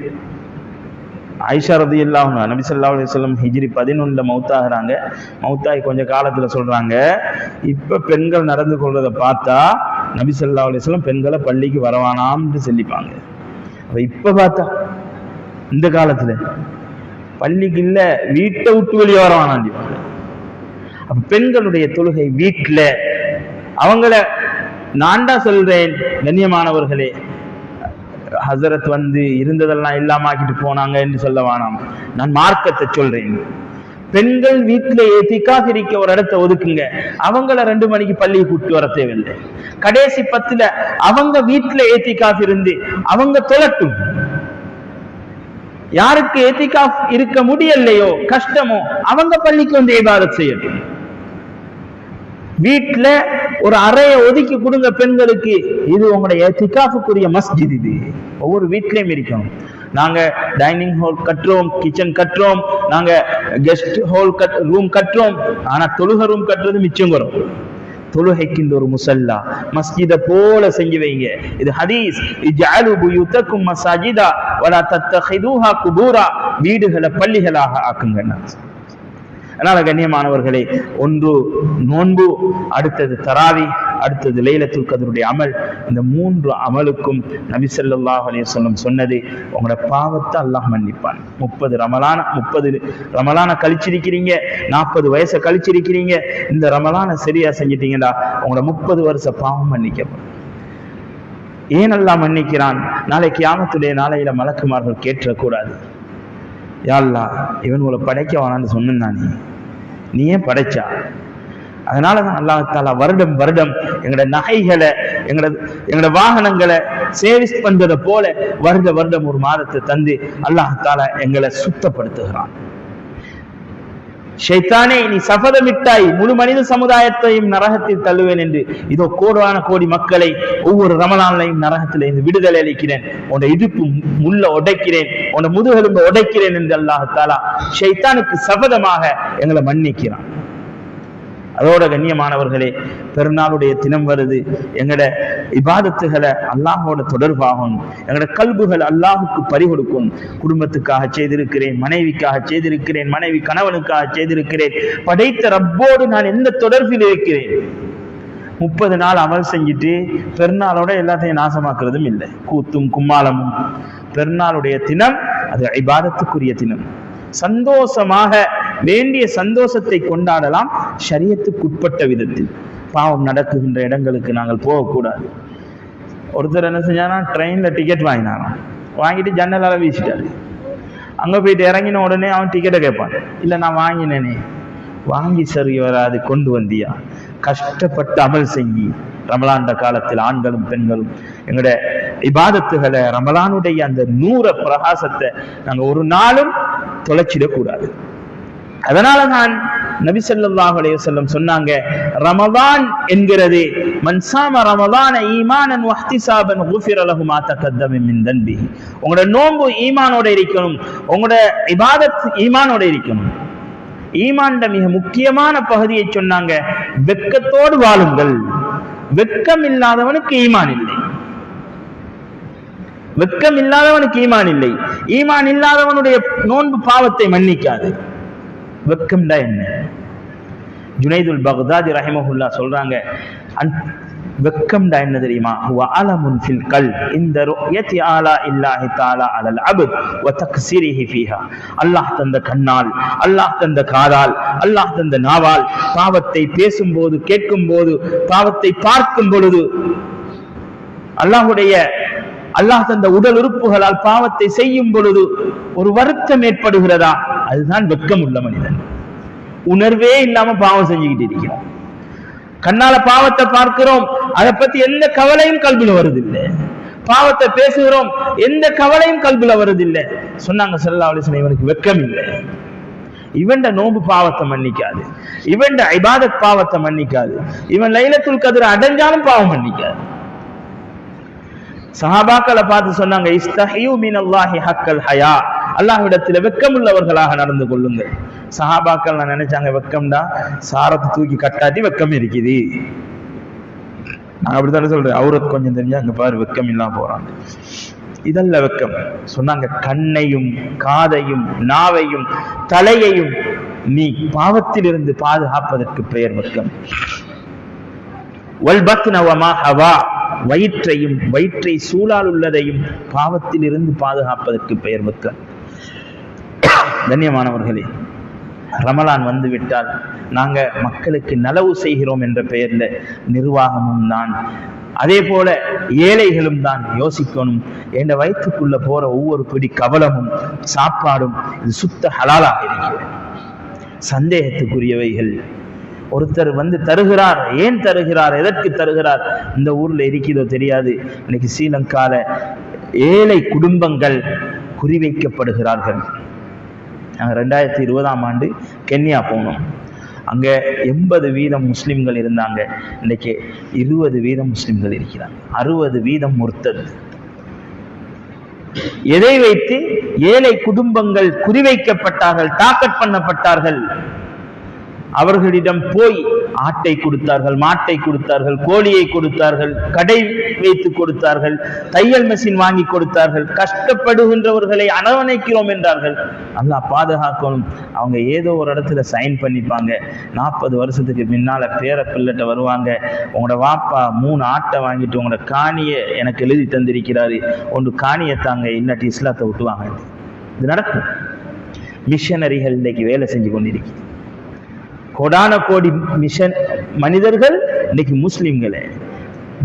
ஆயிஷா ரலியல்லாஹு அன்ஹா நபி ஸல்லல்லாஹு அலைஹி வஸல்லம் ஹிஜ்ரி 11 மௌத்தாகிறாங்க. மௌத்தாகி கொஞ்ச காலத்துல சொல்றாங்க, இப்ப பெண்கள் நடந்து கொள்றதை பார்த்தா நபி ஸல்லல்லாஹு அலைஹி வஸல்லம் பெண்களை பள்ளிக்கு வரவானாம்னு சொல்லிப்பாங்க. இப்ப பார்த்தா இந்த காலத்துல பள்ளிக்கு இல்ல, வீட்டை விட்டு வெளியே வரவானாண்டி. அப்ப பெண்களுடைய தொழுகை வீட்டுல, அவங்கள நான்டா சொல்றேன் கண்ணியமானவர்களே, ஹசரத் வந்து இருந்ததெல்லாம் இல்லாம ஆக்கிட்டு போனாங்க என்று சொல்ல வேணாம். நான் மார்க்கத்தை சொல்றேன். பெண்கள் வீட்டுல ஏத்திகாஃப் இருக்க ஒரு இடத்தை ஒதுக்குங்க. அவங்கள 2 மணிக்கு பள்ளியை கூட்டு வர தேவையில்லை. கடைசி 10 அவங்க வீட்டுல ஏத்திகாஃப் இருந்து அவங்க தொழட்டும். யாருக்கு ஏத்திகாஃப் இருக்க முடியலையோ, கஷ்டமோ, அவங்க பள்ளிக்கு வந்து இபாதத் செய்யட்டும். வீட்டுல ஒரு அறையை ஒதுக்கி கொடுங்க பெண்களுக்கு. இது உங்களுடைய ஏத்திகாஃபுக்குரிய மஸ்ஜித். இது ஒவ்வொரு வீட்லயும் இருக்கணும். நாங்க டைனிங் ஹால் கட்டுறோம், கிச்சன் கட்டுறோம், நாங்க கெஸ்ட் ஹால் ரூம் கட்டுறோம். ஆனா தொழுகை ரூம் கட்டுறது மிச்சம் வரும். தொழுகைக்கு ஒரு முசல்லா மஸ்ஜித போல செஞ்சு வைங்க. இது ஹதீஸ், இஜ்அலு புயூதக்கும் மசாஜிதா வலா தத்தஹிதுஹா குபூரா. வீடுகளை பள்ளிகளாக ஆக்குங்க. அதனால கண்ணியமானவர்களே, ஒன்று நோன்பு, அடுத்தது தராவி, அடுத்தது லைலத்துல் கத்ருடைய அமல். இந்த 3 அமலுக்கும் நபி ஸல்லல்லாஹு அலைஹி வஸல்லம் சொன்னது, உங்களோட பாவத்தை அல்லாஹ் மன்னிப்பான். 30 ரமலான கழிச்சிருக்கிறீங்க, 40 வயசை கழிச்சிருக்கிறீங்க. இந்த ரமலான சரியா செஞ்சிட்டீங்களா, உங்களோட 30 வருஷ பாவம் மன்னிக்கப்படும். ஏன் அல்லாஹ் மன்னிக்கிறான்? நாளைக்கு கியாமத்துடைய நாளையில மலக்குமார்கள் கேட்கக்கூடாது, யா அல்லாஹ் இவன் உங்களை படைக்க வேணான்னு சொன்னானே, நீ ஏன் படைச்சா? அதனாலதான் அல்லாஹ் தஆலா வருடம் வருடம் எங்களோட நகைகளை, எங்களோட வாகனங்களை சேவிஸ் பண்றதை போல வருடம் ஒரு மாதத்தை தந்து அல்லாஹ் தஆலா எங்களை சுத்தப்படுத்துகிறான். ஷைத்தானே, நீ சபதமிட்டாய் முழு மனித சமுதாயத்தையும் நரகத்தில் தள்ளுவேன் என்று. இதோ கோடான கோடி மக்களை ஒவ்வொரு ரமலான்லையும் நரகத்தில் இருந்து விடுதலை அளிக்கிறேன், உன்னை இடுப்பு முள்ள உடைக்கிறேன், உன்னை முதுகெலும்பை உடைக்கிறேன் என்று அல்லாஹ் தஆலா ஷைத்தானுக்கு சபதமாக எங்களை மன்னிக்கிறான். அதோட கண்ணியமானவர்களே, பெருநாளுடைய தினம் வருது. எங்கட இபாதத்துகளை அல்லாஹோட தொடர்பாகும், எங்கட கல்புகள் அல்லாஹுக்கு பறிகொடுக்கும். குடும்பத்துக்காக செய்திருக்கிறேன், மனைவிக்காக செய்திருக்கிறேன், மனைவி கணவனுக்காக செய்திருக்கிறேன், படைத்த ரப்போடு நான் எந்த தொடர்பில் இருக்கிறேன். 30 நாள் அமல் செஞ்சுட்டு பெருநாளோட எல்லாத்தையும் நாசமாக்குறதும் இல்லை, கூத்தும் கும்மாளமும். பெருநாளுடைய தினம் அது இபாதத்துக்குரிய தினம். சந்தோஷமாக வேண்டிய சந்தோஷத்தை கொண்டாடலாம், ஷரியத்துக்கு உட்பட்ட விதத்தில். பாவம் நடக்குகின்ற இடங்களுக்கு நாங்கள் போகக்கூடாது. ஒருத்தர் என்ன செஞ்சானா, ட்ரெயின்ல டிக்கெட் வாங்கிட்டு ஜன்னலால வீசிட்டாரு. அங்க போயிட்டு இறங்கின உடனே அவன் டிக்கெட்டை கேட்பான். இல்ல நான் வாங்கினேனே. வாங்கி சரி வராது, கொண்டு வந்தியா? கஷ்டப்பட்டு அமல் செஞ்சு ரமலான் காலத்தில் ஆண்களும் பெண்களும் எங்களுடைய இபாதத்துகளை, ரமலானுடைய அந்த 100 பிரகாசத்தை நாங்க ஒரு நாளும் தொலைச்சிடக்கூடாது. அதனால நான் நபி ஸல்லல்லாஹு அலைஹி வஸல்லம் சொன்னாங்க, ரமலான் என்கிறது மன் ஸாம ரமலான ஈமானன் வஹ்திஸாபன் குஃபிர லஹு மா தகத்தம மின் தன்பிஹி. உங்களோட நோன்பு ஈமானோட இருக்கணும், உங்களோட இபாதத் ஈமானோட இருக்கணும். ஈமான்ட மிக முக்கியமான பகுதியை சொன்னாங்க, வெட்கத்தோடு வாழுங்கள். வெட்கம் இல்லாதவனுக்கு ஈமான் இல்லை. வெக்கம் இல்லாதவனுக்கு ஈமான் இல்லை. ஈமான் இல்லாதவனுடைய நோன்பு பாவத்தை மன்னிக்காது. வெக்கம்டா என்ன? ஜுனைதுல் பக்தாதி ரஹிமஹுல்லாஹ் சொல்றாங்க, வெக்கம்டா என்ன தெரியுமா? ஹுவ அலமுன் ஃபில் கல்ப் இந்த ருயத்தி ஆலா இல்லாஹி தஆலா அலல் அப்த் வ தக்ஸிரிஹி ஃபீஹா. அல்லாஹ் தந்த கண்ணால், அல்லாஹ் தந்த காதால், அல்லாஹ் தந்த நாவால் பாவத்தை பேசும்போது, கேட்கும்போது, பாவத்தை பார்க்கும் பொழுது, அல்லாஹ் தந்த உடல் உறுப்புகளால் பாவத்தை செய்யும் பொழுது ஒரு வருத்தம் ஏற்படுகிறதா? அதுதான் வெக்கம் உள்ள மனிதன். உணர்வே இல்லாம பாவம் செஞ்சுக்கிட்டு இருக்கிறோம். கண்ணால பாவத்தை பார்க்கிறோம், அதை பத்தி எந்த கவலையும் கல்வில வருதில்லை. பாவத்தை பேசுகிறோம், எந்த கவலையும் கல்வில வருதில்லை. சொன்னாங்க ஸல்லல்லாஹு அலைஹி வஸல்லம், இவனுக்கு வெக்கம் இல்லை. இவன் நோன்பு பாவத்தை மன்னிக்காது, இவன் இபாதத் பாவத்தை மன்னிக்காது, இவன் லைலத்துல் கத்ர் அடைஞ்சாலும் பாவம் மன்னிக்காது. சஹாபாக்களை பார்த்து சொன்னாங்க, இஸ்தஹியூ மினல்லாஹி ஹக்கல் ஹயா, அல்லாஹ்விடத்தில் வெக்கம் உள்ளவர்களாக நடந்து கொள்ளுங்கள். சஹாபாக்கள் நினைச்சாங்க, வெக்கம்டா சாரத்தை தூக்கி கட்டாட்டி வெக்கம் இருக்குது. நான் அப்படித்தானே சொல்றேன், அவுரத் கொஞ்சம் தெரிஞ்சா அங்க பாரு வெக்கம் இல்லாம போறாங்க. இதல்ல வெக்கம். சொன்னாங்க, கண்ணையும் காதையும் நாவையும் தலையையும் நீ பாவத்திலிருந்து பாதுகாப்பதற்கு பெயர் வெக்கம். வல்பத்ன வமா ஹவா, வயிற்றையும் வயிற்றை சூழால் உள்ளதையும் பாவத்தில் இருந்து பாதுகாப்பதற்கு பெயர் வெக்கம். கண்ணியமானவர்களே, ரமலான் வந்து விட்டால் நாங்க மக்களுக்கு நலவு செய்கிறோம் என்ற பெயர்ல நிர்வாகமும் தான், அதே போல ஏழைகளும் தான் யோசிக்கணும். என்ற வயிற்றுக்குள்ள போற ஒவ்வொரு பிடி கவலமும் சாப்பாடும் இது சுத்த ஹலாலாக இருக்கிறது. சந்தேகத்துக்குரியவைகள். ஒருத்தர் வந்து தருகிறார், ஏன் தருகிறார், எதற்கு தருகிறார், இந்த ஊர்ல இருக்கிறதோ தெரியாது. இன்னைக்கு ஸ்ரீலங்கால ஏழை குடும்பங்கள் குறிவைக்கப்படுகிறார்கள். நாங்கள் 2020ஆம் ஆண்டு கென்யா போனோம். அங்க 80% முஸ்லிம்கள் இருந்தாங்க. இன்னைக்கு 20% முஸ்லிம்கள் இருக்கிறாங்க, 60% முர்த்தத். எதை வைத்து ஏழை குடும்பங்கள் குறிவைக்கப்பட்டார்கள், டார்கெட் பண்ணப்பட்டார்கள். அவர்களிடம் போய் ஆட்டை கொடுத்தார்கள், மாட்டை கொடுத்தார்கள், கோழியை கொடுத்தார்கள், கடை வைத்து கொடுத்தார்கள், தையல் மெஷின் வாங்கி கொடுத்தார்கள். கஷ்டப்படுகின்றவர்களை அரவணைக்கிறோம் என்றார்கள். அல்லாஹ் பாதுகாக்கணும். அவங்க ஏதோ ஒரு இடத்துல சைன் பண்ணிப்பாங்க, 40 வருஷத்துக்கு முன்னால பேர பிள்ளைட்ட வருவாங்க, உங்களோட வாப்பா 3 ஆட்டை வாங்கிட்டு உங்களோட காணியை எனக்கு எழுதி தந்திருக்கிறாரு, ஒன்று காணியை தாங்க, இல்லாட்டி இஸ்லாத்தை விட்டுவாங்க. இது நடக்கும். மிஷனரிகள் இன்னைக்கு வேலை செஞ்சு கொண்டிருக்கு. கோடான கோடி மிஷன் மனிதர்கள் இன்னைக்கு முஸ்லிம்களை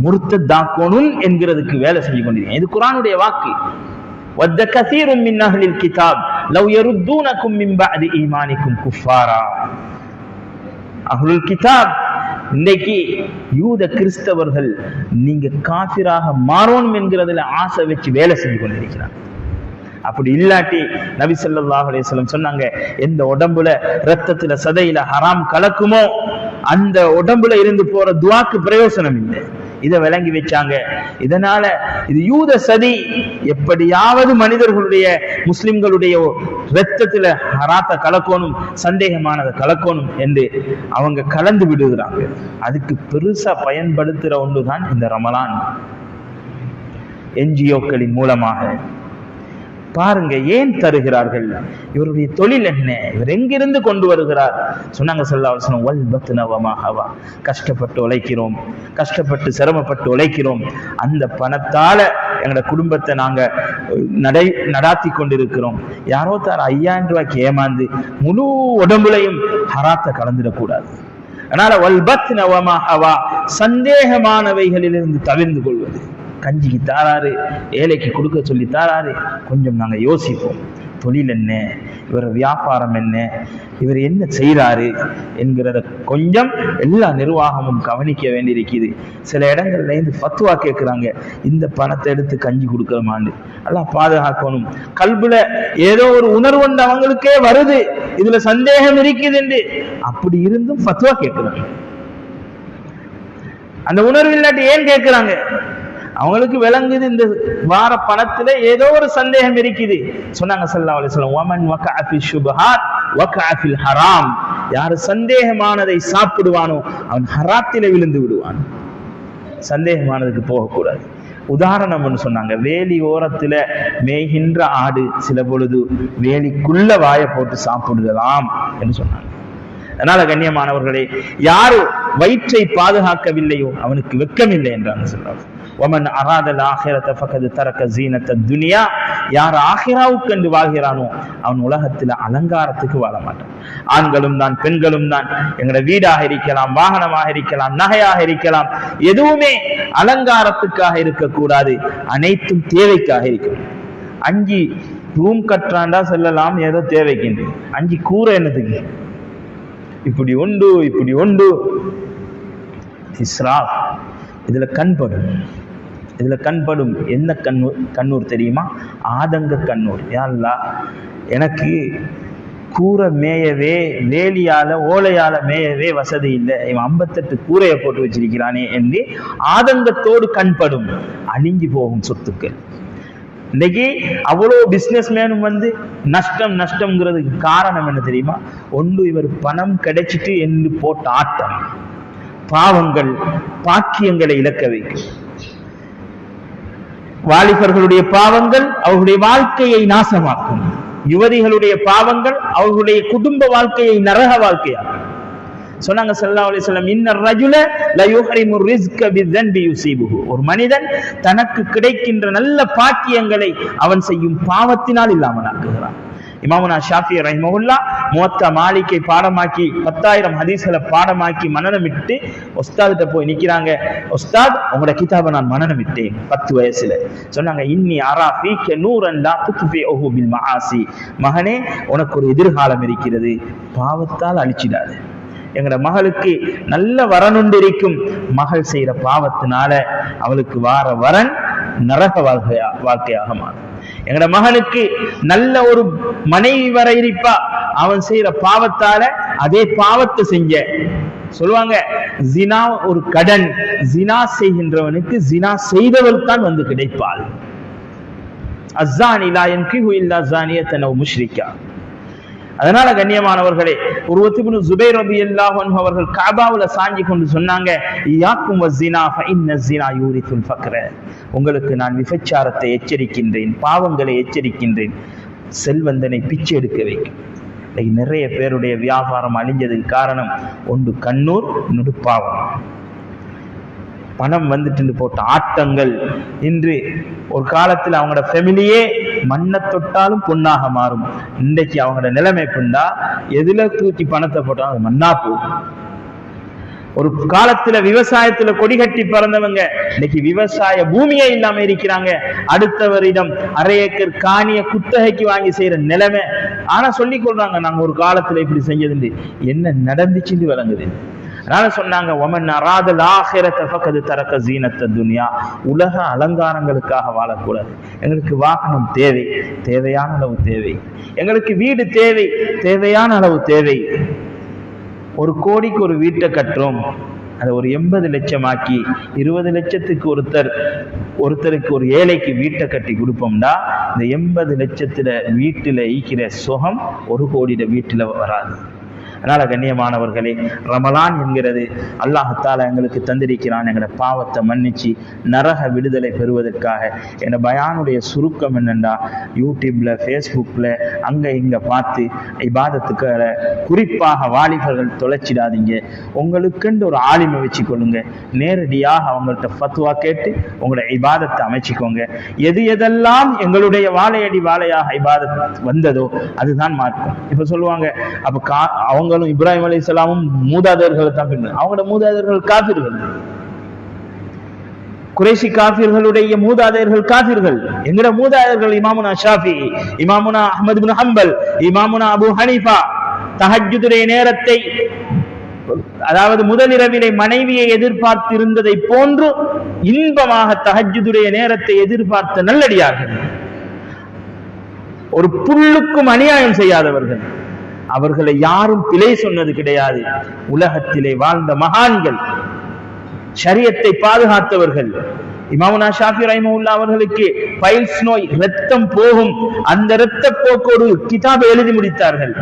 முர்த்ததாக்கணும் என்கிறதுக்கு வேலை செஞ்சு கொண்டிருக்கீங்க. இது குர்ஆனுடைய வாக்கு. வத்த கஸீரும் மின் அஹ்லில் கிதாப் லவ் யருத்தூனகும் மின் பஅதி ஈமானிக்கும் குஃபாரா. அஹ்லுல் கிதாப், இன்னைக்கு யூத கிறிஸ்தவர்கள் நீங்க காஃபிராக மாறணும் என்கிறதுல ஆசை வச்சு வேலை செஞ்சு கொண்டிருக்கிறாங்க. அப்படி இல்லாட்டி நபி ஸல்லல்லாஹு அலைஹி வஸல்லம் சொன்னாங்க, எந்த உடம்புல ரத்தத்துல சதையில ஹராம் கலக்குமோ அந்த உடம்புல இருந்து போற துவாக்கு பிரயோசனம் இல்லை. இதை விளங்கி வச்சாங்க. இதனால இது யூத சதி. எப்படியாவது மனிதர்களுடைய முஸ்லிம்களுடைய ரத்தத்துல ஹராத்தை கலக்கணும், சந்தேகமானதை கலக்கணும் என்று அவங்க கலந்து விடுகிறாங்க. அதுக்கு பெருசா பயன்படுத்துற ஒன்றுதான் இந்த ரமலான். என்ஜிஓக்களின் மூலமாக பாருங்க ஏன் தருகிறார்கள், இவருடைய தொழில் என்ன, இவர் எங்கிருந்து கொண்டு வருகிறார். சொன்னாங்க ஸல்லல்லாஹு அலைஹி வஸல்லம், வல்பத்ன வமா ஹவா, கஷ்டப்பட்டு உழைக்கிறோம், கஷ்டப்பட்டு சிரமப்பட்டு உழைக்கிறோம், அந்த பணத்தால எங்களோட குடும்பத்தை நாங்க நடாத்தி கொண்டிருக்கிறோம். யாரோ தார 5000 ரூபாய்க்கு ஏமாந்து முழு உடம்புலையும் ஹராத்தை கலந்துடக்கூடாது. அதனால வல்பத்ன வமா ஹவா, சந்தேகமானவைகளிலிருந்து தவிர்ந்து கொள்வது. கஞ்சிக்கு தாராரு, ஏழைக்கு கொடுக்க சொல்லி தாராரு, கொஞ்சம் நாங்கள் யோசிப்போம். தொழில் என்ன, இவர் வியாபாரம் என்ன, இவர் என்ன செய்கிறாரு என்கிறத கொஞ்சம் எல்லா நிர்வாகமும் கவனிக்க வேண்டியிருக்குது. சில இடங்கள்ல இருந்து ஃபத்வா கேட்குறாங்க, இந்த பணத்தை எடுத்து கஞ்சி கொடுக்கறமான்னு. எல்லாம் பாதுகாக்கணும். கல்புல ஏதோ ஒரு உணர்வு அவங்களுக்கே வருது, இதுல சந்தேகம் இருக்குது என்று, அப்படி இருந்தும் ஃபத்வா கேட்குறாங்க. அந்த உணர்வு இல்லாட்டி ஏன் கேட்குறாங்க? அவங்களுக்கு விளங்குது இந்த வார பணத்துல ஏதோ ஒரு சந்தேகம் இருக்குது. சொன்னாங்க ஸல்லல்லாஹு அலைஹி வஸல்லம், வமன் வகஅ ஃபி ஷுபஹாத் வகஅ ஃபில் ஹராம். யார் சந்தேகமானதை சாப்பிடுவானோ அவன் ஹராத்திலே விழுந்து விடுவான். சந்தேகமானதுக்கு போகக்கூடாது. உதாரணம்னு சொன்னாங்க, வேலி ஓரத்துல மேய்கின்ற ஆடு சில பொழுது வேலிக்குள்ள வாயை போட்டு சாப்பிடலாம் என்று சொன்னாங்க. அதனால கண்ணியமானவர்களே, யாரு வயிற்றை பாதுகாக்கவில்லையோ அவனுக்கு வெட்கமில்லை என்றாங்க சொல்றாங்க. ஒமன் அராதல் ஆஹிரத ஃபகத் தரக ஜீனத்த துனியா, யார் ஆஹிராவுக்கு என்று வாழ்கிறானோ அவன் உலகத்துல அலங்காரத்துக்கு வாழ மாட்டான். ஆண்களும் தான் பெண்களும் தான், எங்களோட வீடாக இருக்கலாம், வாகனமாக இருக்கலாம், நகையாக இருக்கலாம், எதுவுமே அலங்காரத்துக்காக இருக்கக்கூடாது, அனைத்தும் தேவைக்காக இருக்கணும். 5 ரூம் கட்டுறாண்டா சொல்லலாம், ஏதோ தேவைக்கின்று. 5 கூரை என்னதுக்கு? இப்படி உண்டு இப்படி உண்டு. இஸ்ரா இதுல கண்படும், இதுல கண்படும். என்ன கண்ணூர் தெரியுமா? ஆதங்க கண்ணூர். யா அல்லாஹ், எனக்கு கூரை மேயவே, வேலியால ஓலையால மேயவே வசதி இல்லை, இவன் 58 கூரையை போட்டு வச்சிருக்கிறானே என்று ஆதங்கத்தோடு கண்படும். அழிஞ்சு போகும் சொத்துக்கள். இன்னைக்கு அவ்வளோ பிசினஸ் மேனும் நஷ்டம் நஷ்டம்ங்கிறதுக்கு காரணம் என்ன தெரியுமா? ஒன்று இவர் பணம் கிடைச்சிட்டு என்று போட்ட ஆட்டம், பாவங்கள் பாக்கியங்களை இழக்க வைக்கும். வாலிபர்களுடைய பாவங்கள் அவர்களுடைய வாழ்க்கையை நாசமாக்கும். யுவதிகளுடைய பாவங்கள் அவர்களுடைய குடும்ப வாழ்க்கையை நரக வாழ்க்கையாகும். சொன்னாங்க ஸல்லல்லாஹு அலைஹி வஸல்லம், இன்னர் ரஜுல லா யுஹரிமு ரிஸ்க பிதன்பி யுஸீபுஹு, ஒரு மனிதன் தனக்கு கிடைக்கின்ற நல்ல பாக்கியங்களை அவன் செய்யும் பாவத்தினால் இல்லாமல் ஆக்குகிறான். இமாமுனா ஷாஃபி ரஹிமஹுல்லாஹ் முவத்தா மாலிக்கை பாடமாக்கி 10,000 ஹதீஸ்களை பாடமாக்கி மனனமிட்டு உஸ்தாத்கிட்ட போய் நிக்கிறாங்க. உஸ்தாத், உங்களோட கிதாபை நான் மனனமிட்டேன் 10 வயசுல. சொன்னாங்க, இன்னி அரா ஃபீக நூரன் லா துத்ஃபிஉஹு பில் மஆசி, மகனே உனக்கு ஒரு எதிர்காலம் இருக்கிறது, பாவத்தால் அழிச்சிடாது. எங்கட மகளுக்கு நல்ல வரனுண்டு இருக்கும், மகள் செய்யற பாவத்தினால அவளுக்கு வார வரன் நரக வாழ்க்கையாக மாறும். எங்கட மகனுக்கு நல்ல ஒரு மனைவி வர இருப்பா, அவன் செய்யற பாவத்தால அதே பாவத்தை செஞ்ச. சொல்லுவாங்க, ஜினா ஒரு கடன், ஜினா செய்கின்றவனுக்கு ஜினா செய்தவள் தான் கிடைப்பாள். அஸ்ஸானி லா யன்கிஹு இல்லா ஸானியத்தன் அவ் முஷ்ரிகா. அதனால கண்ணியமானவர்களே, உர்வத் இப்னு ஸுபைர் ரலியல்லாஹு அன்ஹு அவர்கள் கஅபாவுல சாஞ்சி கொண்டு சொன்னாங்க, இயாக்கும் வஸ்ஸினா ஃபஇன்ன ஸினா யூரித்துல் ஃபக்ர, உங்களுக்கு நான் விபச்சாரத்தை எச்சரிக்கின்றேன், பாவங்களை எச்சரிக்கின்றேன், செல்வந்தனை பிச்சை எடுக்க வைக்கும். நிறைய பேருடைய வியாபாரம் அழிஞ்சதுக்கு காரணம் ஒன்று கண்ணூர், இன்னொரு பாவம். பணம் போட்ட ஆட்டங்கள் இன்று ஒரு காலத்தில் அவங்களோட ஃபேமிலியே மண்ணை தொட்டாலும் பொண்ணாக மாறும். இன்றைக்கு அவங்களோட நிலைமை புண்டா, எதுல தூக்கி பணத்தை போட்டாலும் அது மண்ணா போகும். ஒரு காலத்துல விவசாயத்துல கொடி கட்டி பறந்தவங்க இன்னைக்கு விவசாய பூமியே இல்லாம இருக்கிறாங்க. அடுத்தவரிடம் 1/2 ஏக்கர் காணிய குத்தகைக்கு வாங்கி செய்யற நிலைமை. ஆனா சொல்லிக் கொள்றாங்க, நாங்க ஒரு காலத்துல இப்படி செஞ்சது, என்ன நடந்துச்சுன்னு விளங்குது. அதனால சொன்னாங்க, ஒமன் அராதல் ஆஹிரத ஃபகத் தரக ஜீனத்த துன்யா, உலக அலங்காரங்களுக்காக வாழக்கூடாது. எங்களுக்கு வாகனம் தேவை, தேவையான அளவு தேவை. எங்களுக்கு வீடு தேவை, தேவையான அளவு தேவை. 1 கோடிக்கு ஒரு வீட்டை கட்டுறோம், அதை ஒரு 80 லட்சம் ஆக்கி 20 லட்சத்துக்கு ஒருத்தருக்கு ஒரு ஏழைக்கு வீட்டை கட்டி கொடுப்போம்டா, இந்த 80 லட்சத்துல வீட்டுல ஈக்கிற சுகம் 1 கோடியில வீட்டுல வராது. அதனால கண்ணியமானவர்களே, ரமலான் என்கிறது அல்லாஹ்தாலா எங்களுக்கு தந்திருக்கிறான். எங்களோட பாவத்தை மன்னிச்சு நரக விடுதலை பெறுவதற்காக. என் பயானுடைய சுருக்கம் என்னென்னா, யூடியூப்ல ஃபேஸ்புக்கில் அங்கே இங்கே பார்த்து இபாதத்துக்கு குறிப்பாக வாலிபர்கள் தொலைச்சிடாதீங்க. உங்களுக்குன்னு ஒரு ஆலிமை வச்சுக்கொள்ளுங்க. நேரடியாக அவங்கள்ட்ட ஃபத்வா கேட்டு உங்களோட இபாதத்தை அமைச்சிக்கோங்க. எதெல்லாம் எங்களுடைய வாழையடி வாழையாக இபாதத் வந்ததோ அதுதான் மார்க்கம். இப்போ சொல்லுவாங்க, அப்போ அவங்க இப்ராஹிம் அலைஹிஸ்ஸலாமும் மூதாதையர்களை தான் பின்னர், அவங்களோட மூதாதையர்கள் காஃபிர்கள், குறைஷி காஃபிர்களுடைய மூதாதையர்கள் காஃபிர்கள். எங்கட மூதாதையர்கள் இமாமுனா ஷாஃபி, இமாமுனா அஹ்மத் இப்னு ஹம்பல், இமாமுனா அபூ ஹனீஃபா தஹஜ்ஜுடைய நேரத்தை, அதாவது முதலிரவிலே மனைவியை எதிர்பார்த்திருந்ததை போன்று இன்பமாக தஹஜ்ஜுடைய நேரத்தை எதிர்பார்த்த நல்லடியார்கள். ஒரு புல்லுக்கும் அநியாயம் செய்யாதவர்கள். அவர்களை யாரும் பிழை சொன்னது கிடையாது. உலகத்திலே வாழ்ந்த மகான்கள், ஷரியத்தை பாதுகாத்தவர்கள். இமாமுனா ஷாஃபி ரஹிமஹுல்லாஹ் அவர்களுக்கு பைல்ஸ் நோய், ரத்தம் போகும், அந்த இரத்த போக்கோடு கிதாபை எழுதி முடித்தார்கள்.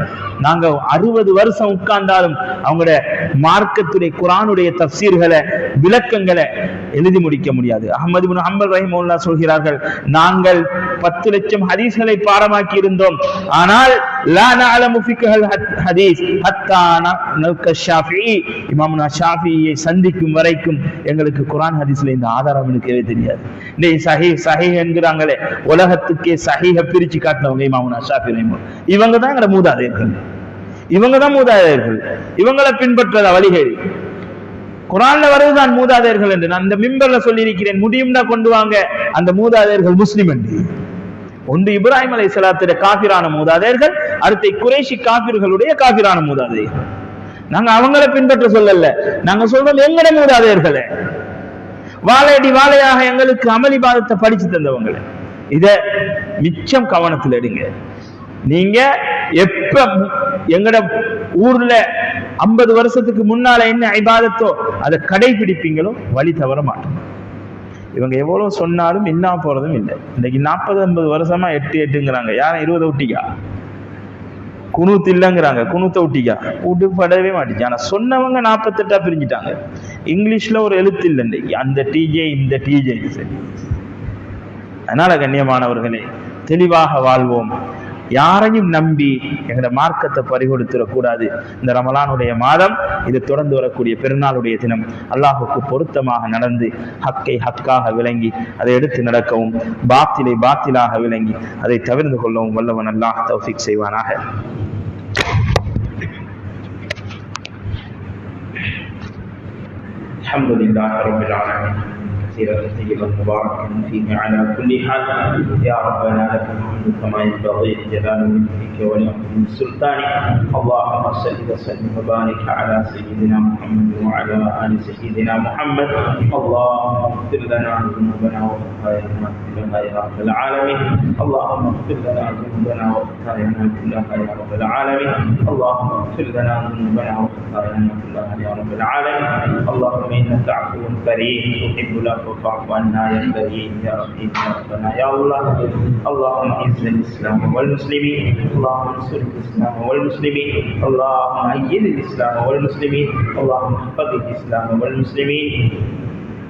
நாங்க 60 வருஷம் உட்கார்ந்தாலும் அவங்களோட மார்க்கத்துடைய குர்ஆனுடைய தஃப்சீர்களை விளக்கங்களை எழுதி முடிக்க முடியாது. அஹ்மது இப்னு ஹம்பல் ரஹிமஹுல்லாஹ் சொல்கிறார்கள், நாங்கள் 10 லட்சம் ஹதீஸ்களை பாடமாக்கி இருந்தோம், ஆனால் லா நஅலமு ஃபிக்ஹல் ஹதீஸ் ஹத்தா நல்க ஷாஃபிஈ, இமாமுனா ஷாஃபிஈயை சந்திக்கும் வரைக்கும் எங்களுக்கு குர்ஆன் ஹதீஸ்ல இந்த ஆதாரம் இருக்கவே தெரியாது. இந்த சஹீஹ் என்கிறாங்களே, உலகத்துக்கே சஹீஹ பிரிச்சு காட்டினவங்க இமாமுனா ஷாஃபிஈ ரஹிமஹுல்லாஹ். இவங்க தான் எங்கட மூதாதையர்கள், இவங்களை பின்பற்றத வழிகேடு. குர்ஆன்ல வருதுதான் மூதாதையர்கள் என்று. நான் இந்த மிம்பர்ல சொல்லி இருக்கிறேன், முடியும்னா கொண்டு வாங்க அந்த மூதாதையர்கள் முஸ்லிம் என்று. ஒன்று இப்ராஹிம் அலைஹிஸ்ஸலாத்துடைய காஃபிரான மூதாதையர்கள், அடுத்த குறைஷி காஃபிர்களுடைய காஃபிரான மூதாதையர்கள். நாங்க அவங்களை பின்பற்ற சொல்லல, நாங்க சொல்றோம் எங்கட மூதாதையர்களே, வாழையடி வாழையாக எங்களுக்கு அமல் இபாதத்தை படிச்சு தந்தவங்களே. இத மிச்சம் கவனத்தில் எடுங்க. நீங்க எப்ப எங்கட ஊர்ல 50 வருஷத்துக்கு முன்னால என்ன இபாதத்தோ அதை கடைபிடிப்பீங்களோ வழி தவற மாட்டோம். இவங்க எவ்வளவு சொன்னாலும் இல்லாம போறதும் இல்லை. இன்னைக்கு 40-50 வருஷமா 8-8ங்கிறாங்க. யாரும் 20 ஒட்டிக்கா குனூத் இல்லைங்கிறாங்க, குனூத்த ஒட்டிக்கா கூட்டு படவே மாட்டேச்சு. ஆனா சொன்னவங்க 48 பிரிஞ்சுட்டாங்க. இங்கிலீஷ்ல ஒரு எழுத்து இல்லை இன்னைக்கு, அந்த டிஜே இந்த டிஜே. சரி, அதனால கண்ணியமானவர்களே, தெளிவாக வாழ்வோம். யாரையும் நம்பி எங்களோட மார்க்கத்தை பறிகொடுத்துடக்கூடாது. இந்த ரமலானுடைய மாதம், இது தொடர்ந்து வரக்கூடிய பெருநாளுடைய தினம், அல்லாஹுக்கு பொருத்தமாக நடந்து ஹக்கை ஹக்காக விளங்கி அதை எடுத்து நடக்கவும், பாத்திலை பாத்திலாக விளங்கி அதை தவிர்த்து கொள்ளவும் வல்லவன் அல்லாஹ் தௌஃபீக் செய்வானாக. அல்ஹம்துலில்லாஹி ரப்பில் ஆலமீன் كثيرا طيبا مباركا فيه على كل حال. يا ربنا لك الحمد كما ينبغي لجلال ملكك ولعظيم سلطانك. اللهم صل وسلم وبارك على سيدنا محمد وعلى ال سيدنا محمد. اللهم اغفر لنا ذنوبنا وخطايانا كلها يا رب العالمين. اللهم اغفر لنا ذنوبنا وخطايانا كلها يا رب العالمين. اللهم اغفر لنا ذنوبنا وخطايانا كلها يا رب العالمين. اللهم انك عفو كريم تحب العفو فاعف عنا يا كريم يا رحيم يا ربنا يا الله. اللهم اعز الاسلام والمسلمين. اللهم انصر الاسلام والمسلمين. اللهم ايد الاسلام والمسلمين. اللهم احفظ الاسلام والمسلمين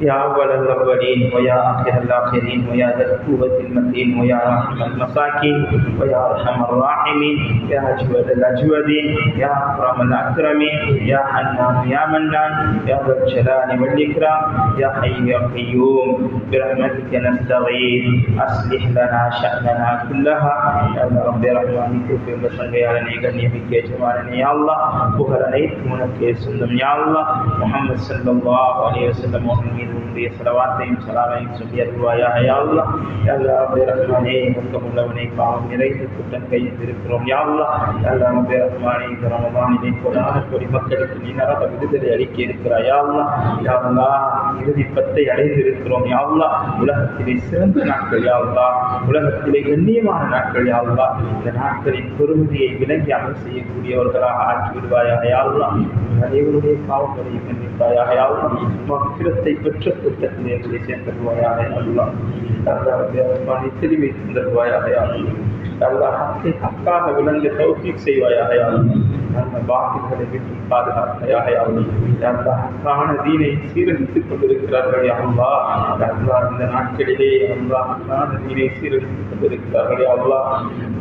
يا أول الأولين ويا آخر الآخرين ويا ذا القوة المتين ويا راحم المساكين ويا أرحم الراحمين يا أجود الأجودين يا أكرم الأكرمين يا حنان يا منان يا ذا الجلال والإكرام يا حي يا قيوم برحمتك نستغيث. أصلح لنا شأننا كلها يا رب رحمتك في بصري على نبيك جمالنا يا الله. بخاريت منك سلم يا الله. محمد صلى الله عليه وسلم உன்னுடைய ஸலவாத்தையும் ஸலாமையும் சொல்லி அருள்வாயாக யா அல்லாஹ். யா அல்லாஹ் ரப்பே ரஹ்மானே, இரக்கமுள்ளவனே, பாவம் நிறைந்த குற்றம் கையெழுந்திருக்கிறோம் யா அல்லாஹ். யா அல்லாஹ் ரப்பே ரஹ்மானே, இந்த ரமலானிலே கோடான கோடி மக்களுக்கு நீ நரக விடுதலை அளிக்க இருக்கிறாய் யா அல்லாஹ். யா அல்லாஹ், இறுதி 10ஐ அடைந்திருக்கிறோம் யா அல்லாஹ். உலகத்திலே சிறந்த நாட்கள் யா அல்லாஹ், உலகத்திலே கண்ணியமான நாட்கள் யா அல்லாஹ். இந்த நாட்களின் பெருமதியை விளங்கி அமல் செய்யக்கூடியவர்களாக ஆக்கி விடுவாயாக யா அல்லாஹ். அனைவருடைய பாவங்களை மன்னிப்பாயாக யா அல்லாஹ். மக்ஃபிரத்தை பெற்ற கூட்டத்திலே எங்களை சேர்ந்தருவாயாக யா அல்லாஹ். அல்லாஹ் தெளிவை தந்தருவாயாக யா அல்லாஹ். அல்லாஹ் ஹக்கை ஹக்காக விளங்க தௌஃபீக் செய்வாயாக யா அல்லாஹ். அல்லாஹ் பாத்தில்களை விட்டு பாதுகாப்பாயாக யா அல்லாஹ். அல்லாஹ் ஹக்கான தீனை சீரழித்துக் கொண்டிருக்கிறார்கள் யா அல்லாஹ். அல்லாஹ் இந்த நாட்களிலே அல்லாஹ் ஹக்கான தீனை சீரழித்துக் கொண்டிருக்கிறார்கள் யா அல்லாஹ்.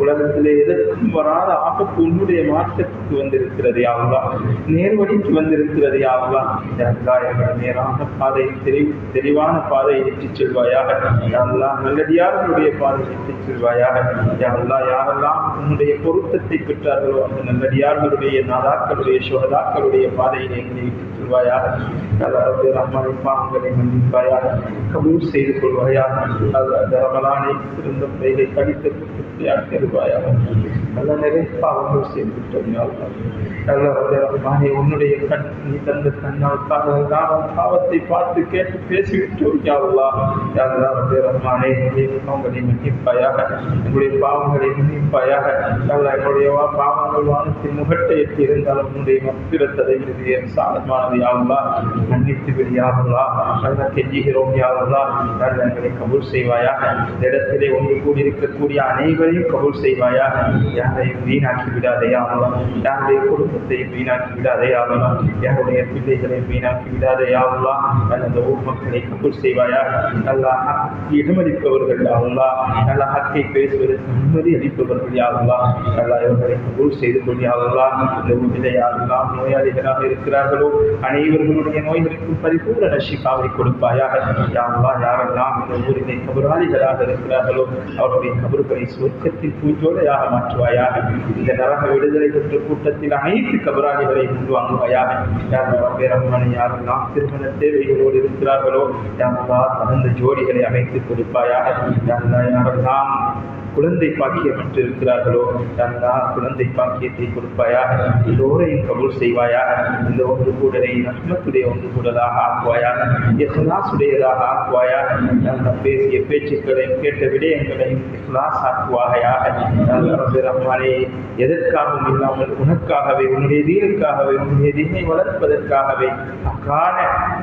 உலகத்திலே எதற்கும் வராத ஆபத்து உன்னுடைய மாற்றத்துக்கு வந்திருக்கிறது யா அல்லாஹ். நேர்வழிக்கு வந்திருக்கிறது யா அல்லாஹ். எங்களை நேரான பாதை, தெளிவான பாதையை எட்டிச் செல்வாயாக யா அல்லாஹ். நல்லடியார்களுடைய பாதையை எட்டிச் செல்வாயாக யா அல்லாஹ். யாரெல்லாம் உன்னுடைய பொருத்தத்தை பெற்றார்களோ அந்த நல்லடியார்களுடைய, நாதாக்களுடைய, சுஹதாக்களுடைய பாதையை எங்களை எட்டிச் செல்வாயாக. ரஹ்மானை பாவங்களை மன்னிப்பாயாக, கபூல் செய்து கொள்வாயாக. ரமலானை சிறந்த முறையை கடித்து தருவாயாக. நல்ல நிறைய பாவங்கள் செய்து விட்டோம் யா அல்லாஹ். உன்னுடைய கண் நீ தந்த கண்ணால் பாவத்தை பார்த்து கேட்டு பேசிவிட்டோம் யா அல்லாஹ். யா அல்லாஹ் ரப்பே ரஹ்மானே, என்னுடைய பாவங்களை மன்னிப்பாயாக, என்னுடைய பாவங்களை மன்னிப்பாயாக. அல்லாஹ், என்னுடைய பாவங்கள் வானத்தின் முகட்டை எட்டி இருந்தாலும் உன்னுடைய மக்ஃபிரத்தை சாதமானது யா அல்லாஹ். மன்னித்து விடு யா அல்லாஹ். அல்லாஹ் கெஞ்சுகிறோம் யா அல்லாஹ். அல்லாஹ் எங்களை கபூல் செய்வாயாக. இந்த இடத்திலே ஒன்று கூடியிருக்கக்கூடிய அனைவரையும் கபூல் செய்வாயாக. யாரையும் வீணாக்கி விடாதே யா அல்லாஹ். யாருடைய குடும்பத்தையும் வீணாக்கி வீணாக்கி விடாதே யா அல்லாஹ். யாருடைய பிள்ளைகளை வீணாக்கி விடாதே யா அல்லாஹ். அந்த ஊர் மக்களை கபூல் செய்வாயாக. நல்லா ஹக்கை இடமளிப்பவர்கள் யா அல்லாஹ். நல்லா ஹக்கை பேசுவதற்கு நிம்மதி அளிப்பவர்கள் யா அல்லாஹ். நல்லா இவர்களை கபூல் செய்து கொள் யா அல்லாஹ். இந்த ஊரிலே யாரெல்லாம் நோயாளிகளாக இருக்கிறார்களோ அனைவர்களுடைய நோய்களுக்கும் பரிபூரண ஷிஃபாவை கொடுப்பாயாக யா அல்லாஹ். யாரெல்லாம் இந்த ஊரிலே கபராளிகளாக இருக்கிறார்களோ அவருடைய கபறுகளை சுவர்க்கத்தில் பூஜோடையாக மாற்றுவாயாக. இந்த நரக விடுதலை பெற்ற கூட்டத்தில் அனைத்து கபராளிகளை கொண்டு வாங்குவாயாக. யாரெல்லாம் திருமண தேவைகளோடு இருக்கிறார்களோ யாரெல்லாம் தகுந்த ஜோடிகளை அமைத்து கொடுப்பாயாக. யாரெல்லாம் குழந்தை பாக்கியமற்று இருக்கிறார்களோ குழந்தை பாக்கியத்தை கொடுப்பாயாக. எல்லோரையும் கபூல் செய்வாயாக. இந்த ஒன்று கூடலை ரஹ்மத்துடைய ஒன்று கூடலாக ஆக்குவாயாக. இஹ்லாஸுடையதாக ஆக்குவாயாக. பேசிய பேச்சுக்களையும் கேட்ட விடயங்களையும் இஹ்லாஸ் ஆக்குவாயாக. ரஹ்மானே, எதற்காகவும் இல்லாமல் உனக்காகவே, உன்னுடைய தீனுக்காகவே, உன்னுடைய தீனை வளர்ப்பதற்காகவே அக்கான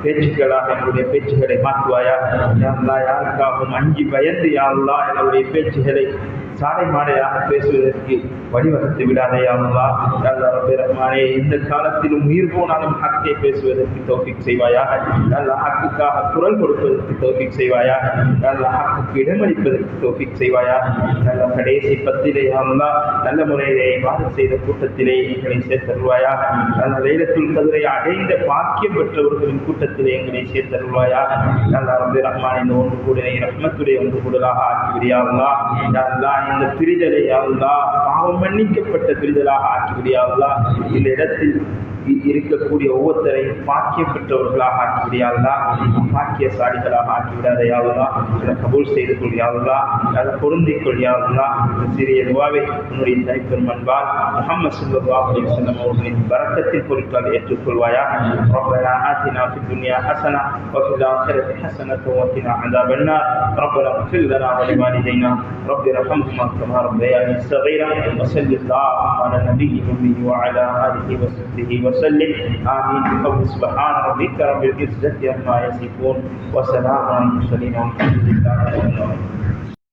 பேச்சுக்களாக என்னுடைய பேச்சுகளை மாற்றுவாயாக. யாருக்காகவும் அஞ்சி பயந்து யா அல்லாஹ் என்னுடைய பேச்சுகளை சாடை மாடையாக பேசுவதற்கு வழிவகுத்து விடாதே யா அல்லாஹ். ரஹ்மானே, எந்த காலத்திலும் உயிர் போனாலும் ஹக்கை பேசுவதற்கு தௌஃபீக் செய்வாயாக. ஹக்குக்காக குரல் கொடுப்பதற்கு தௌஃபீக் செய்வாயாக. ஹக்குக்கு இடமளிப்பதற்கு தௌஃபீக் செய்வாயாக. கடைசி பத்திலே யா அல்லாஹ் நல்ல முறையிலே இபாதத் செய்த கூட்டத்திலே எங்களை சேர்த்தருள்வாயாக. லைலத்துல் கத்ரை அடைந்த பாக்கியம் பெற்றவர்களின் கூட்டத்திலே எங்களை சேர்த்தருள்வாயாக. ரஹ்மானே, இந்த ஒன்று கூட ரஹ்மத்துடைய ஒன்று கூடலாக ஆக்கிவிடியா அல்லாஹ். இந்த பிரிதலை யா அல்லாஹ் பாவம் மன்னிக்கப்பட்ட பிரிதலாக ஆக்கிவிடியா அல்லாஹ். இந்த இடத்தில் இருக்கக்கூடிய ஒவ்வொருத்தரையும் பாக்கியம் பெற்றவர்களாக ஆக்கிவிடியா அல்லாஹ். பாக்கியசாலிகளாக ஆக்கிவிடாத யா அல்லாஹ். அதை கபூல் செய்து கொள் யா அல்லாஹ். அதை பொருந்திக் கொள் யா அல்லாஹ். இந்த சிறிய துஆவை உன்னுடைய தனிப்பெரும் அன்பால் முஹம்மது ஸல்லல்லாஹு அலைஹி வஸல்லம் அவர்களின் பரக்கத்தின் பொருட்கள் ஏற்றுக்கொள்வாயாக. ரப்பனா ஆத்தினா ஃபித் துன்யா ஹஸனா வ ஃபில் ஆখিরাতি ஹஸனத்தன் வ கினா அஸாபன்னார். ரப்பனா இக்ஃபிர் லனா வ லிவாலிதைனா ரப்பி ரஹம்ஹுமா கமா ரப்பயானி ஸகீரா. வ ஸல்லல்லாஹு அலா நபிய்யினா வ அலா ஆலிஹி வ ஸஹ்பிஹி வ سلم آمين بقول سبحان ربك رب العزة عما يصفون وسلام على المرسلين والحمد لله رب العالمين.